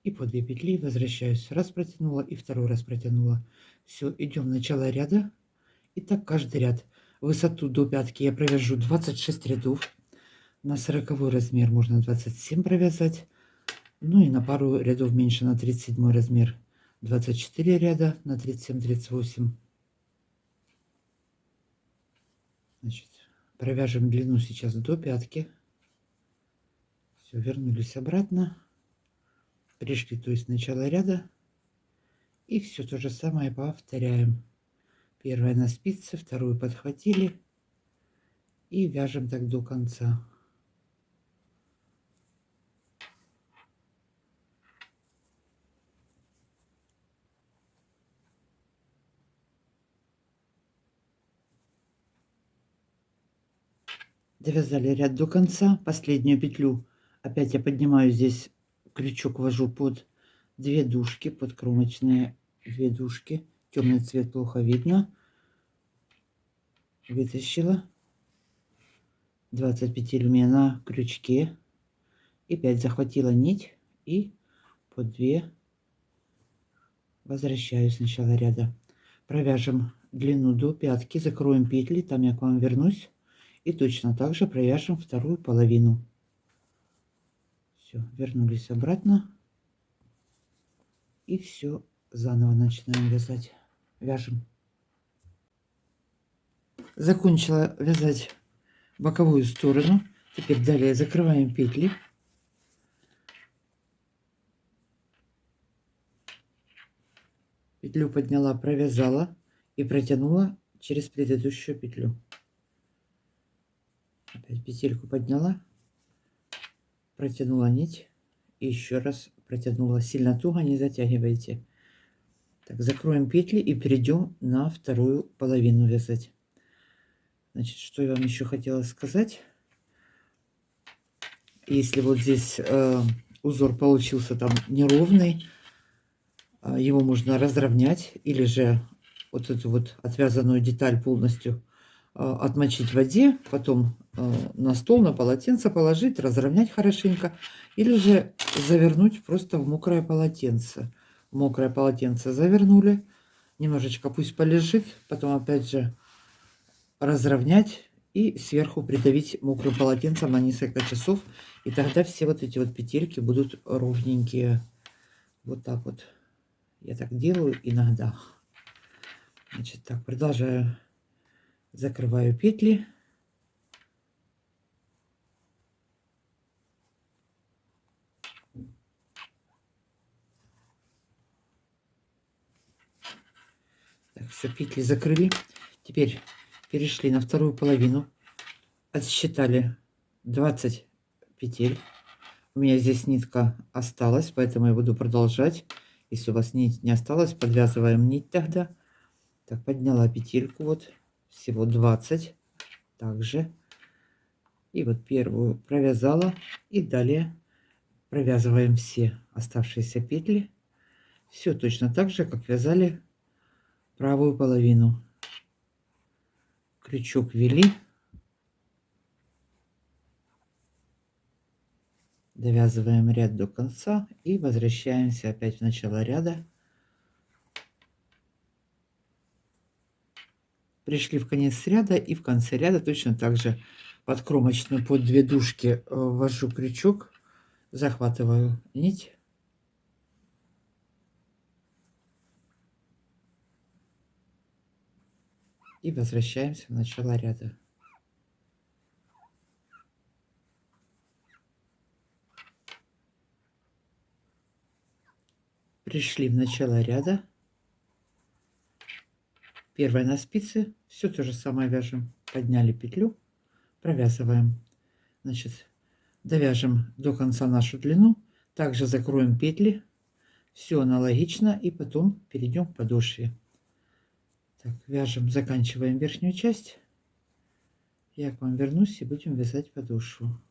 И по 2 петли возвращаюсь. Раз протянула и второй раз протянула. Все, идем в начало ряда. И так каждый ряд. Высоту до пятки я провяжу 26 рядов. На 40 размер можно 27 провязать. Ну и на пару рядов меньше, на 37 размер 24 ряда, на 37-38. Значит, провяжем длину сейчас до пятки. Все, вернулись обратно. Пришли, то есть начало ряда. И все то же самое повторяем. Первая на спице, вторую подхватили. И вяжем так до конца. Довязали ряд до конца. Последнюю петлю опять я поднимаю здесь, крючок ввожу под 2 дужки, под кромочные 2 дужки. Темный цвет плохо видно. Вытащила. 20 петель у меня на крючке. И 5 захватила нить и под 2 возвращаюсь с начала ряда. Провяжем длину до пятки, закроем петли, там я к вам вернусь. И точно так же провяжем вторую половину. Все. Все, вернулись обратно. И все заново начинаем вязать. Вяжем. Закончила вязать боковую сторону. Теперь далее закрываем петли. Петлю подняла, провязала и протянула через предыдущую петлю. Опять петельку подняла, протянула нить и еще раз протянула. Сильно туго не затягивайте. Так, закроем петли и перейдем на вторую половину вязать. Значит, что я вам еще хотела сказать. Если вот здесь узор получился там неровный, его можно разровнять или же вот эту вот отвязанную деталь полностью отмочить в воде, потом на стол, на полотенце положить, разровнять хорошенько, или же завернуть просто в мокрое полотенце. В мокрое полотенце завернули, немножечко пусть полежит, потом опять же разровнять и сверху придавить мокрым полотенцем на несколько часов, и тогда все вот эти вот петельки будут ровненькие. Вот так вот я так делаю иногда. Значит, так, продолжаю. Закрываю петли. Так, все, петли закрыли. Теперь перешли на вторую половину. Отсчитали 20 петель. У меня здесь нитка осталась, поэтому я буду продолжать. Если у вас нить не осталась, подвязываем нить тогда. Так, подняла петельку, вот, всего 20. Также. И вот первую провязала. И далее провязываем все оставшиеся петли. Все точно так же, как вязали правую половину. Крючок ввели. Довязываем ряд до конца и возвращаемся опять в начало ряда. Пришли в конец ряда, и в конце ряда точно так же под кромочную, под две дужки ввожу крючок, захватываю нить. И возвращаемся в начало ряда. Пришли в начало ряда. Первая на спице. Все то же самое вяжем. Подняли петлю, провязываем. Значит, довяжем до конца нашу длину. Также закроем петли. Все аналогично. И потом перейдем к подошве. Так, вяжем, заканчиваем верхнюю часть. Я к вам вернусь и будем вязать подошву.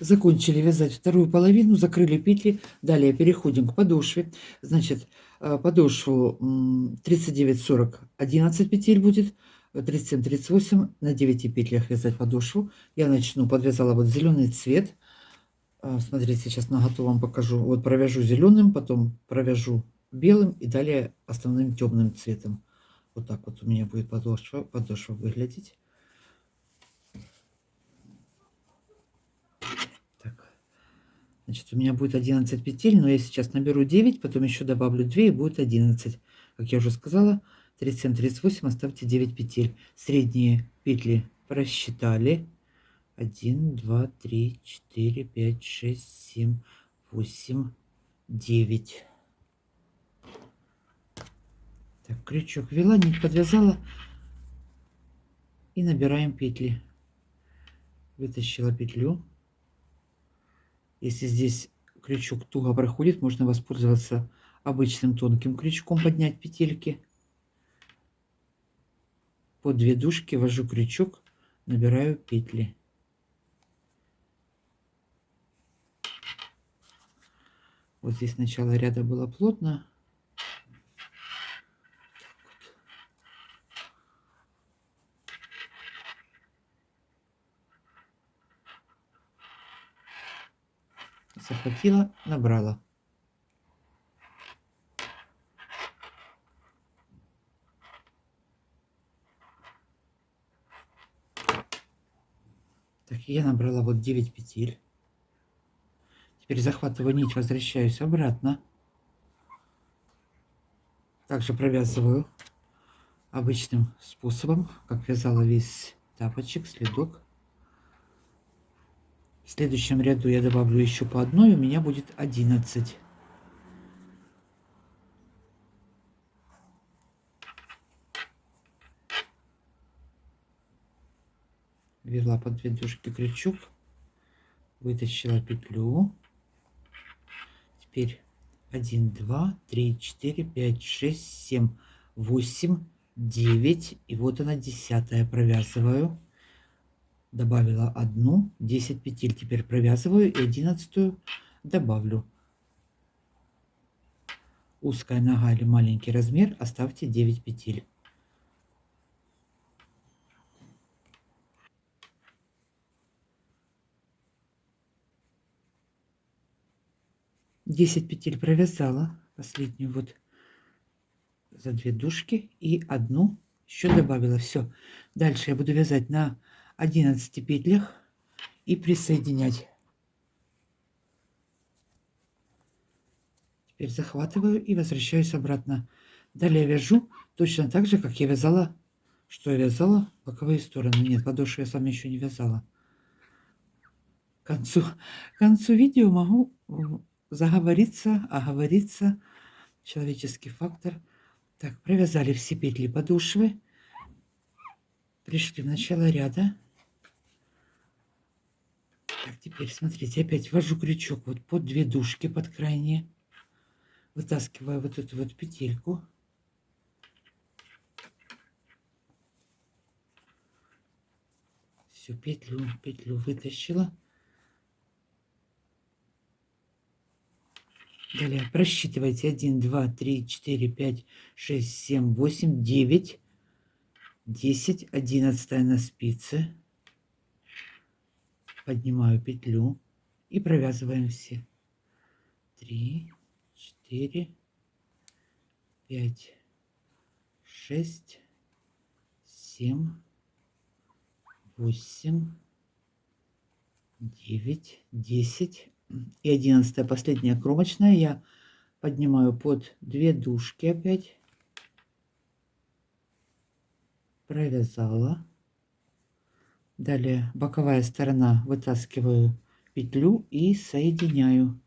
Закончили вязать вторую половину, закрыли петли. Далее переходим к подошве. Значит, подошву 39-40, 11 петель будет. 37-38 на 9 петлях вязать подошву. Я начну, подвязала вот зеленый цвет. Смотрите, сейчас на готовом покажу. Вот провяжу зеленым, потом провяжу белым и далее основным темным цветом. Вот так вот у меня будет подошва выглядеть. Так. Значит, у меня будет 11 петель, но я сейчас наберу 9, потом еще добавлю 2 и будет 11. Как я уже сказала, 37-38 оставьте 9 петель. Средние петли просчитали. 1, 2, 3, 4, 5, 6, 7, 8, 9. Так, крючок ввела, нить подвязала и набираем петли. Вытащила петлю. Если здесь крючок туго проходит, можно воспользоваться обычным тонким крючком, поднять петельки. По 2 дужки ввожу крючок, набираю петли. Вот здесь начало ряда было плотно. Захватила, набрала. Так, я набрала вот 9 петель. Теперь захватываю нить, возвращаюсь обратно. Также провязываю обычным способом, как вязала весь тапочек, следок. В следующем ряду я добавлю еще по одной, у меня будет 11. Ввела под 2 дужки крючок, вытащила петлю. Теперь 1, 2, 3, 4, 5, 6, 7, 8, 9. И вот она 10-я. Провязываю. Добавила одну, 10 петель. Теперь провязываю и 11-ю добавлю. Узкая нога или маленький размер оставьте 9 петель. Десять петель провязала, последнюю вот за 2 дужки и одну еще добавила. Все. Дальше я буду вязать на 11 петлях и присоединять. Теперь захватываю и возвращаюсь обратно. Далее вяжу точно так же, как я вязала, что я вязала боковые стороны. Нет, подошву я с вами еще не вязала. К концу видео могу заговориться, оговориться. Человеческий фактор. Так, провязали все петли подошвы. Пришли в начало ряда. Так, теперь смотрите, опять ввожу крючок вот под 2 дужки, под крайние. Вытаскиваю вот эту вот петельку. Все, петлю вытащила. Далее просчитывайте 1, 2, 3, 4, 5, 6, 7, 8, 9, 10, 11 на спице. Поднимаю петлю и провязываем все. 3, 4, 5, 6, 7, 8, 9, 10 и 11 последняя кромочная. Я поднимаю под 2 дужки опять. Провязала. Далее боковая сторона, вытаскиваю петлю и соединяю.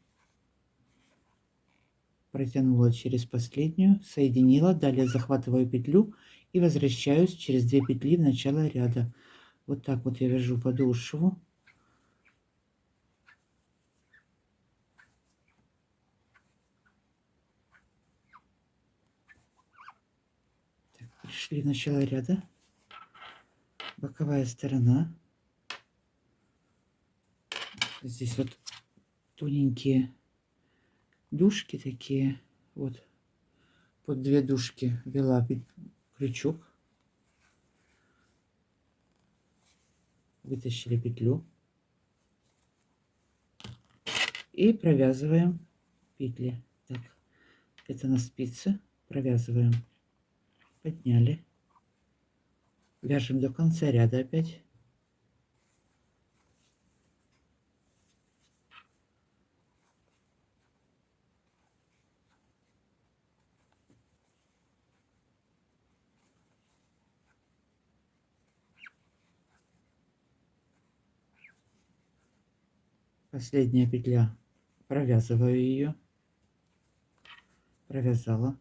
Протянула через последнюю, соединила. Далее захватываю петлю и возвращаюсь через 2 петли в начало ряда. Вот так вот я вяжу подошву. Так, пришли в начало ряда. Боковая сторона. Здесь вот тоненькие дужки такие. Вот под 2 дужки ввела крючок. Вытащили петлю. И провязываем петли. Так, это на спице. Провязываем. Подняли. Вяжем до конца ряда опять. Последняя петля. Провязываю ее. Провязала.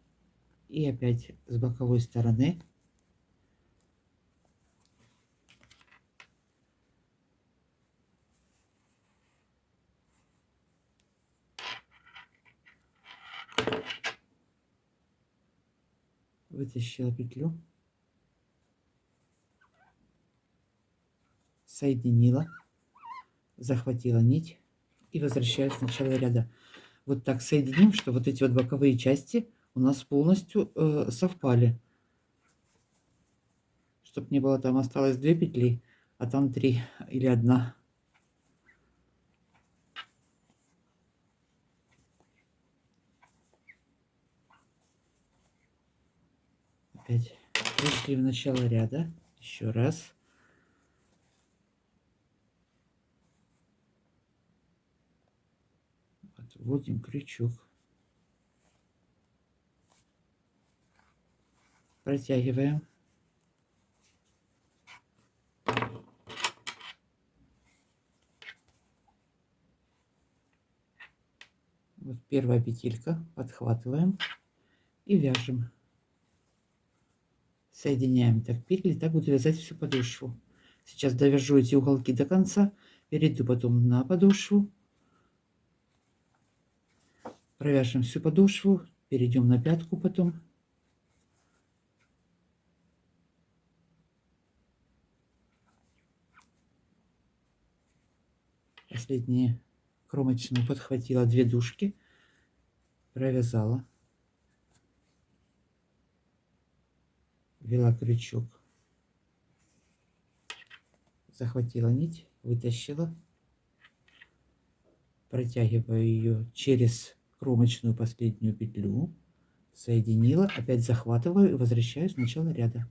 И опять с боковой стороны вытащила петлю, соединила, захватила нить и возвращаюсь в начало ряда. Вот так соединим, что вот эти вот боковые части у нас полностью совпали. Чтобы не было там осталось 2 петли, а там 3 или 1. Опять пришли в начало ряда. Еще раз. Вот, вводим крючок. Протягиваем. Вот первая петелька. Подхватываем и вяжем. Соединяем так петли, так буду вязать всю подошву. Сейчас довяжу эти уголки до конца, перейду потом на подошву, провяжем всю подошву, перейдем на пятку потом. Последние кромочную подхватила 2 дужки, провязала, ввела крючок, захватила нить, вытащила, протягиваю ее через кромочную последнюю петлю, соединила, опять захватываю и возвращаюсь в начало ряда.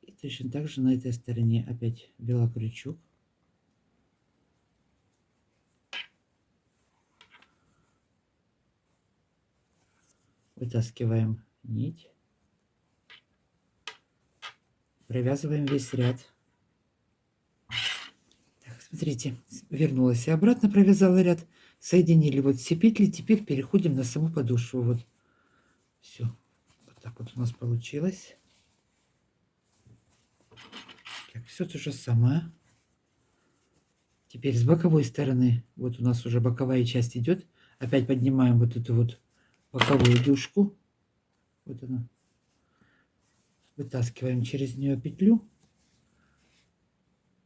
И точно так же на этой стороне опять ввела крючок, вытаскиваем нить, провязываем весь ряд. Так, смотрите, вернулась и обратно провязала ряд, соединили вот все петли, теперь переходим на саму подошву. Вот все, вот так вот у нас получилось. Так, все то же самое. Теперь с боковой стороны, вот у нас уже боковая часть идет, опять поднимаем вот эту вот боковую дужку, вот она, вытаскиваем через нее петлю.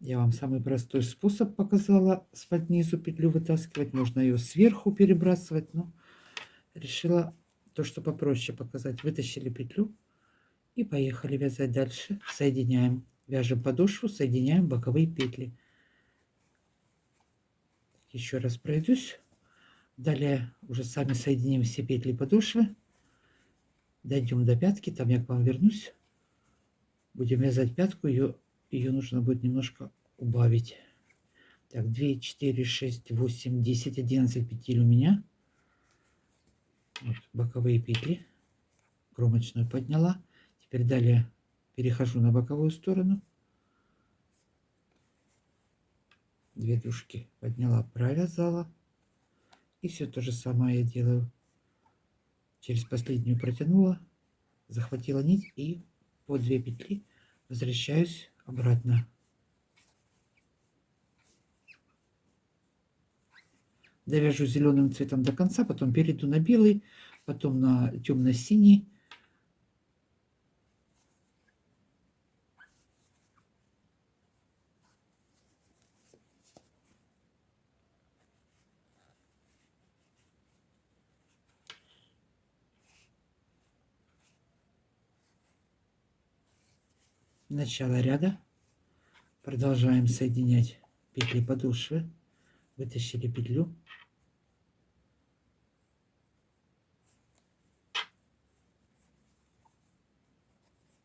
Я вам самый простой способ показала с-под низу петлю вытаскивать. Можно ее сверху перебрасывать, но решила то, что попроще показать. Вытащили петлю и поехали вязать дальше. Соединяем, вяжем подошву, соединяем боковые петли. Еще раз пройдусь. Далее уже сами соединим все петли подошвы. Дойдем до пятки, там я к вам вернусь. Будем вязать пятку, ее нужно будет немножко убавить. Так, 2, 4, 6, 8, 10, 11 петель у меня. Вот, боковые петли. Кромочную подняла. Теперь далее перехожу на боковую сторону. 2 дужки подняла, провязала. И все то же самое я делаю. Через последнюю протянула, захватила нить и по 2 петли возвращаюсь обратно. Довяжу зеленым цветом до конца, потом перейду на белый, потом на темно-синий. Начало ряда. Продолжаем соединять петли подошвы. Вытащили петлю.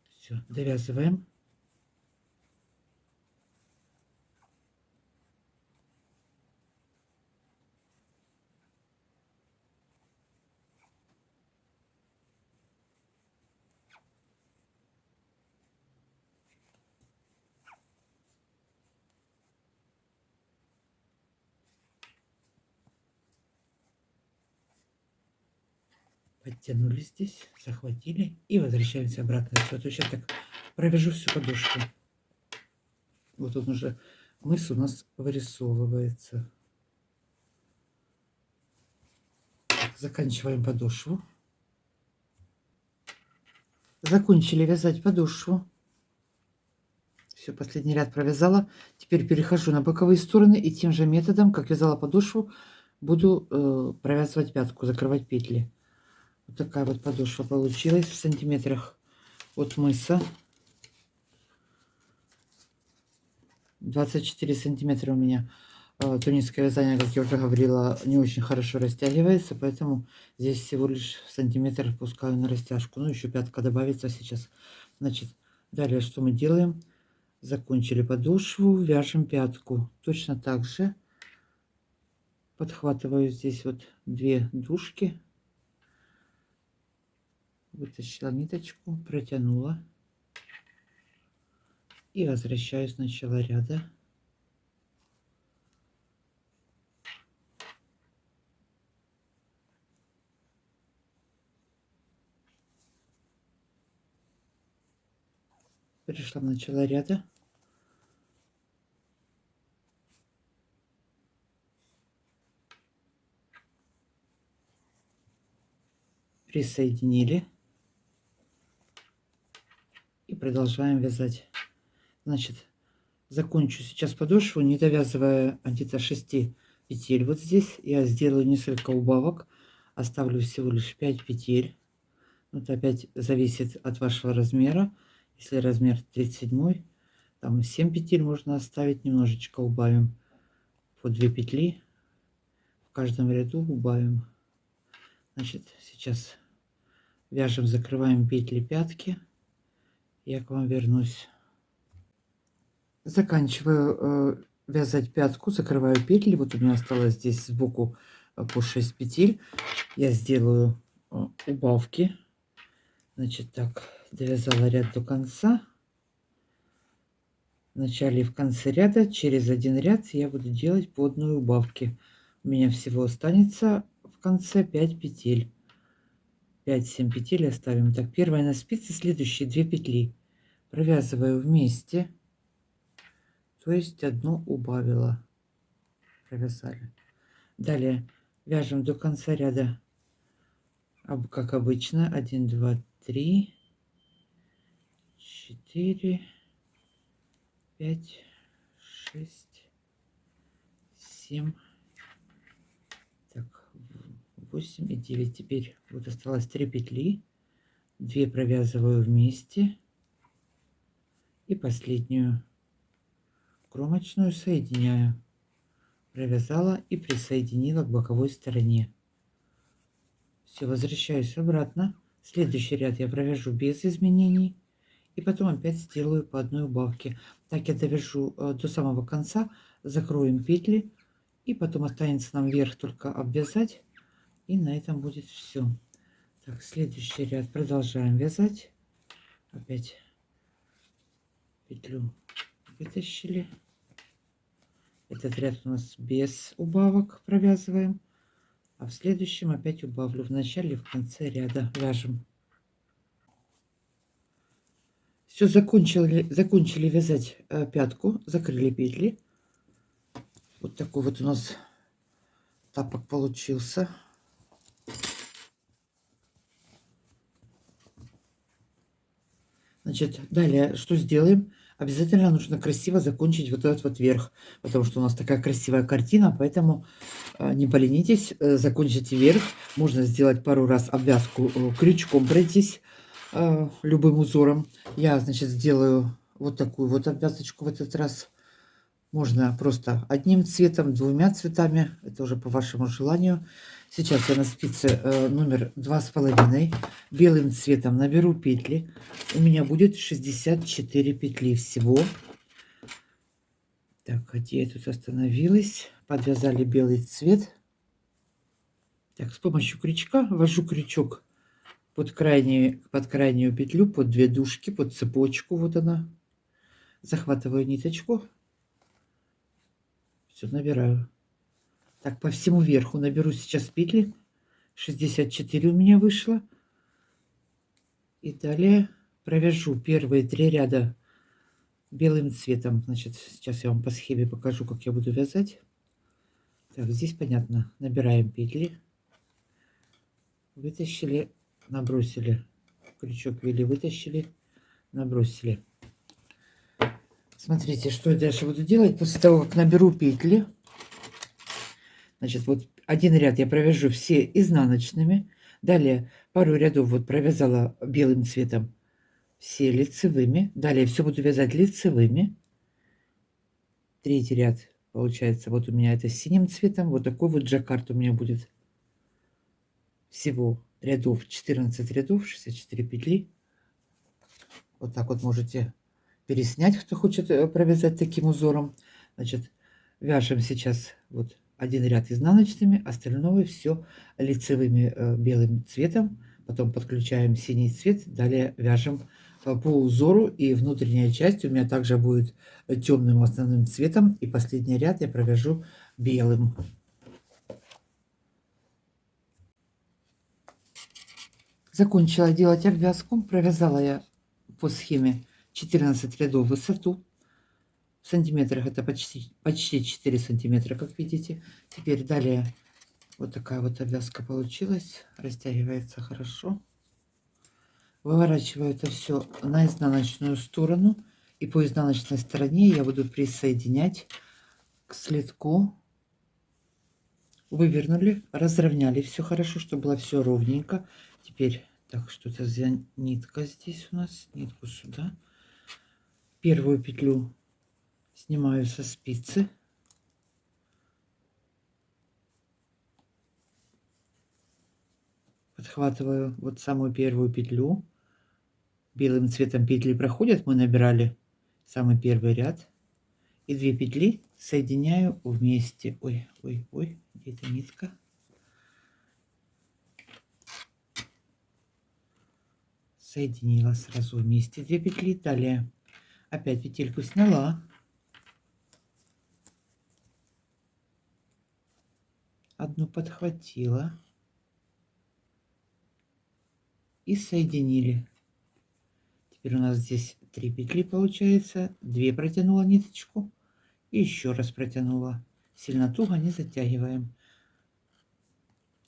Все, довязываем. Подтянули здесь, захватили и возвращаемся обратно. Все, то сейчас так провяжу всю подушку. Вот он уже мыс у нас вырисовывается. Так, заканчиваем подошву. Закончили вязать подошву. Все, последний ряд провязала. Теперь перехожу на боковые стороны и тем же методом, как вязала подошву, буду провязывать пятку, закрывать петли. Вот такая вот подошва получилась в сантиметрах от мыса. 24 сантиметра у меня. тунисское вязание, как я уже говорила, не очень хорошо растягивается, поэтому здесь всего лишь сантиметр пускаю на растяжку. Ну, еще пятка добавится сейчас. Значит, далее что мы делаем? Закончили подошву, вяжем пятку. Точно так же подхватываю здесь вот 2 дужки, вытащила ниточку, протянула и возвращаюсь с начала ряда. Пришла в начало ряда. Присоединили. И продолжаем вязать. Значит, закончу сейчас подошву, не довязывая где-то 6 петель. Вот здесь я сделаю несколько убавок. Оставлю всего лишь 5 петель. Вот опять зависит от вашего размера. Если размер 37, там 7 петель можно оставить, немножечко убавим по 2 петли. В каждом ряду убавим. Значит, сейчас вяжем, закрываем петли пятки. Я к вам вернусь. Заканчиваю вязать пятку, закрываю петли. Вот у меня осталось здесь сбоку по 6 петель. Я сделаю убавки. Значит, так, довязала ряд до конца. В начале и в конце ряда через один ряд я буду делать по одной убавке. У меня всего останется в конце 5 петель. 5-7 петель оставим. Так, первая на спице, следующие 2 петли провязываю вместе, то есть одну убавила, провязали. Далее вяжем до конца ряда, как обычно, 1, 2, 3, 4, 5, 6, 7, так, 8 и 9. Теперь вот осталось 3 петли, 2 провязываю вместе и последнюю кромочную соединяю. Провязала и присоединила к боковой стороне. Все, возвращаюсь обратно. Следующий ряд я провяжу без изменений. И потом опять сделаю по одной убавке. Так я довяжу до самого конца. Закроем петли. И потом останется нам вверх только обвязать. И на этом будет все. Так, следующий ряд продолжаем вязать. Опять петлю вытащили. Этот ряд у нас без убавок провязываем. А в следующем опять убавлю в начале и в конце ряда. Вяжем. Все, закончили вязать пятку, закрыли петли. Вот такой вот у нас тапок получился. Значит, далее что сделаем? Обязательно нужно красиво закончить вот этот вот верх, потому что у нас такая красивая картина, поэтому не поленитесь, закончите верх. Можно сделать пару раз обвязку, крючком пройтись любым узором. Я, значит, сделаю вот такую вот обвязочку в этот раз. Можно просто одним цветом, 2 цветами, это уже по вашему желанию. Сейчас я на спице номер 2,5 белым цветом наберу петли. У меня будет 64 петли всего. Так, где я тут остановилась? Подвязали белый цвет. Так, с помощью крючка ввожу крючок под крайнюю петлю, под 2 дужки, под цепочку. Вот она. Захватываю ниточку. Все, набираю. Так, по всему верху наберу сейчас петли. 64 у меня вышло. И далее провяжу первые 3 ряда белым цветом. Значит, сейчас я вам по схеме покажу, как я буду вязать. Так, здесь понятно. Набираем петли. Вытащили, набросили. Крючок ввели, вытащили, набросили. Смотрите, что я дальше буду делать. После того, как наберу петли, значит, вот один ряд я провяжу все изнаночными. Далее пару рядов вот провязала белым цветом все лицевыми. Далее все буду вязать лицевыми. Третий ряд Получается, вот у меня это синим цветом, вот такой вот жаккард у меня будет. Всего рядов 14 рядов, 64 петли. Вот так вот можете переснять, кто хочет провязать таким узором. Значит, вяжем сейчас вот один ряд изнаночными, остальное все лицевыми белым цветом. Потом подключаем синий цвет, далее вяжем по узору. И внутренняя часть у меня также будет темным основным цветом. И последний ряд я провяжу белым. Закончила делать обвязку. Провязала я по схеме 14 рядов в высоту. В сантиметрах это почти 4 сантиметра, как видите. Теперь далее вот такая вот обвязка получилась. Растягивается хорошо. Выворачиваю это все на изнаночную сторону. И по изнаночной стороне я буду присоединять к слитку. Вывернули, разровняли все хорошо, чтобы было все ровненько. Теперь, так, что-то за нитка здесь у нас. Нитку сюда. Первую петлю снимаю со спицы. Подхватываю вот самую первую петлю. Белым цветом петли проходят, мы набирали самый первый ряд. И 2 петли соединяю вместе. Ой, ой, ой, где-то нитка. Соединила сразу вместе 2 петли. Далее опять петельку сняла. Одну подхватила. И соединили. Теперь у нас здесь 3 петли получается. 2 протянула ниточку. И еще раз протянула. Сильно туго не затягиваем.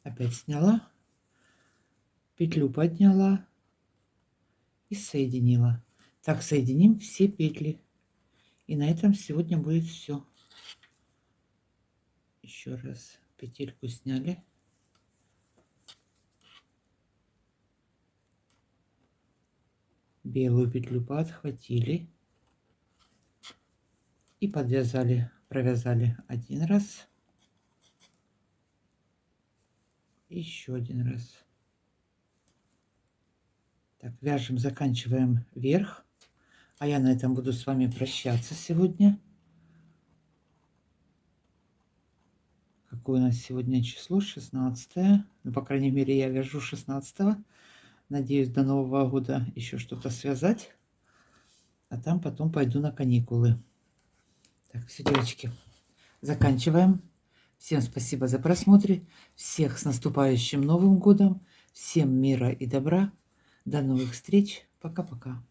Опять сняла. Петлю подняла. И соединила. Так соединим все петли. И на этом сегодня будет все. Еще раз петельку сняли. Белую петлю подхватили. И подвязали, провязали один раз. Еще один раз. Так, вяжем, заканчиваем верх. А я на этом буду с вами прощаться сегодня. Какое у нас сегодня число? 16. Ну, по крайней мере, я вяжу 16. Надеюсь, до Нового года еще что-то связать. А там потом пойду на каникулы. Так, все, девочки, заканчиваем. Всем спасибо за просмотр. Всех с наступающим Новым годом. Всем мира и добра. До новых встреч. Пока-пока.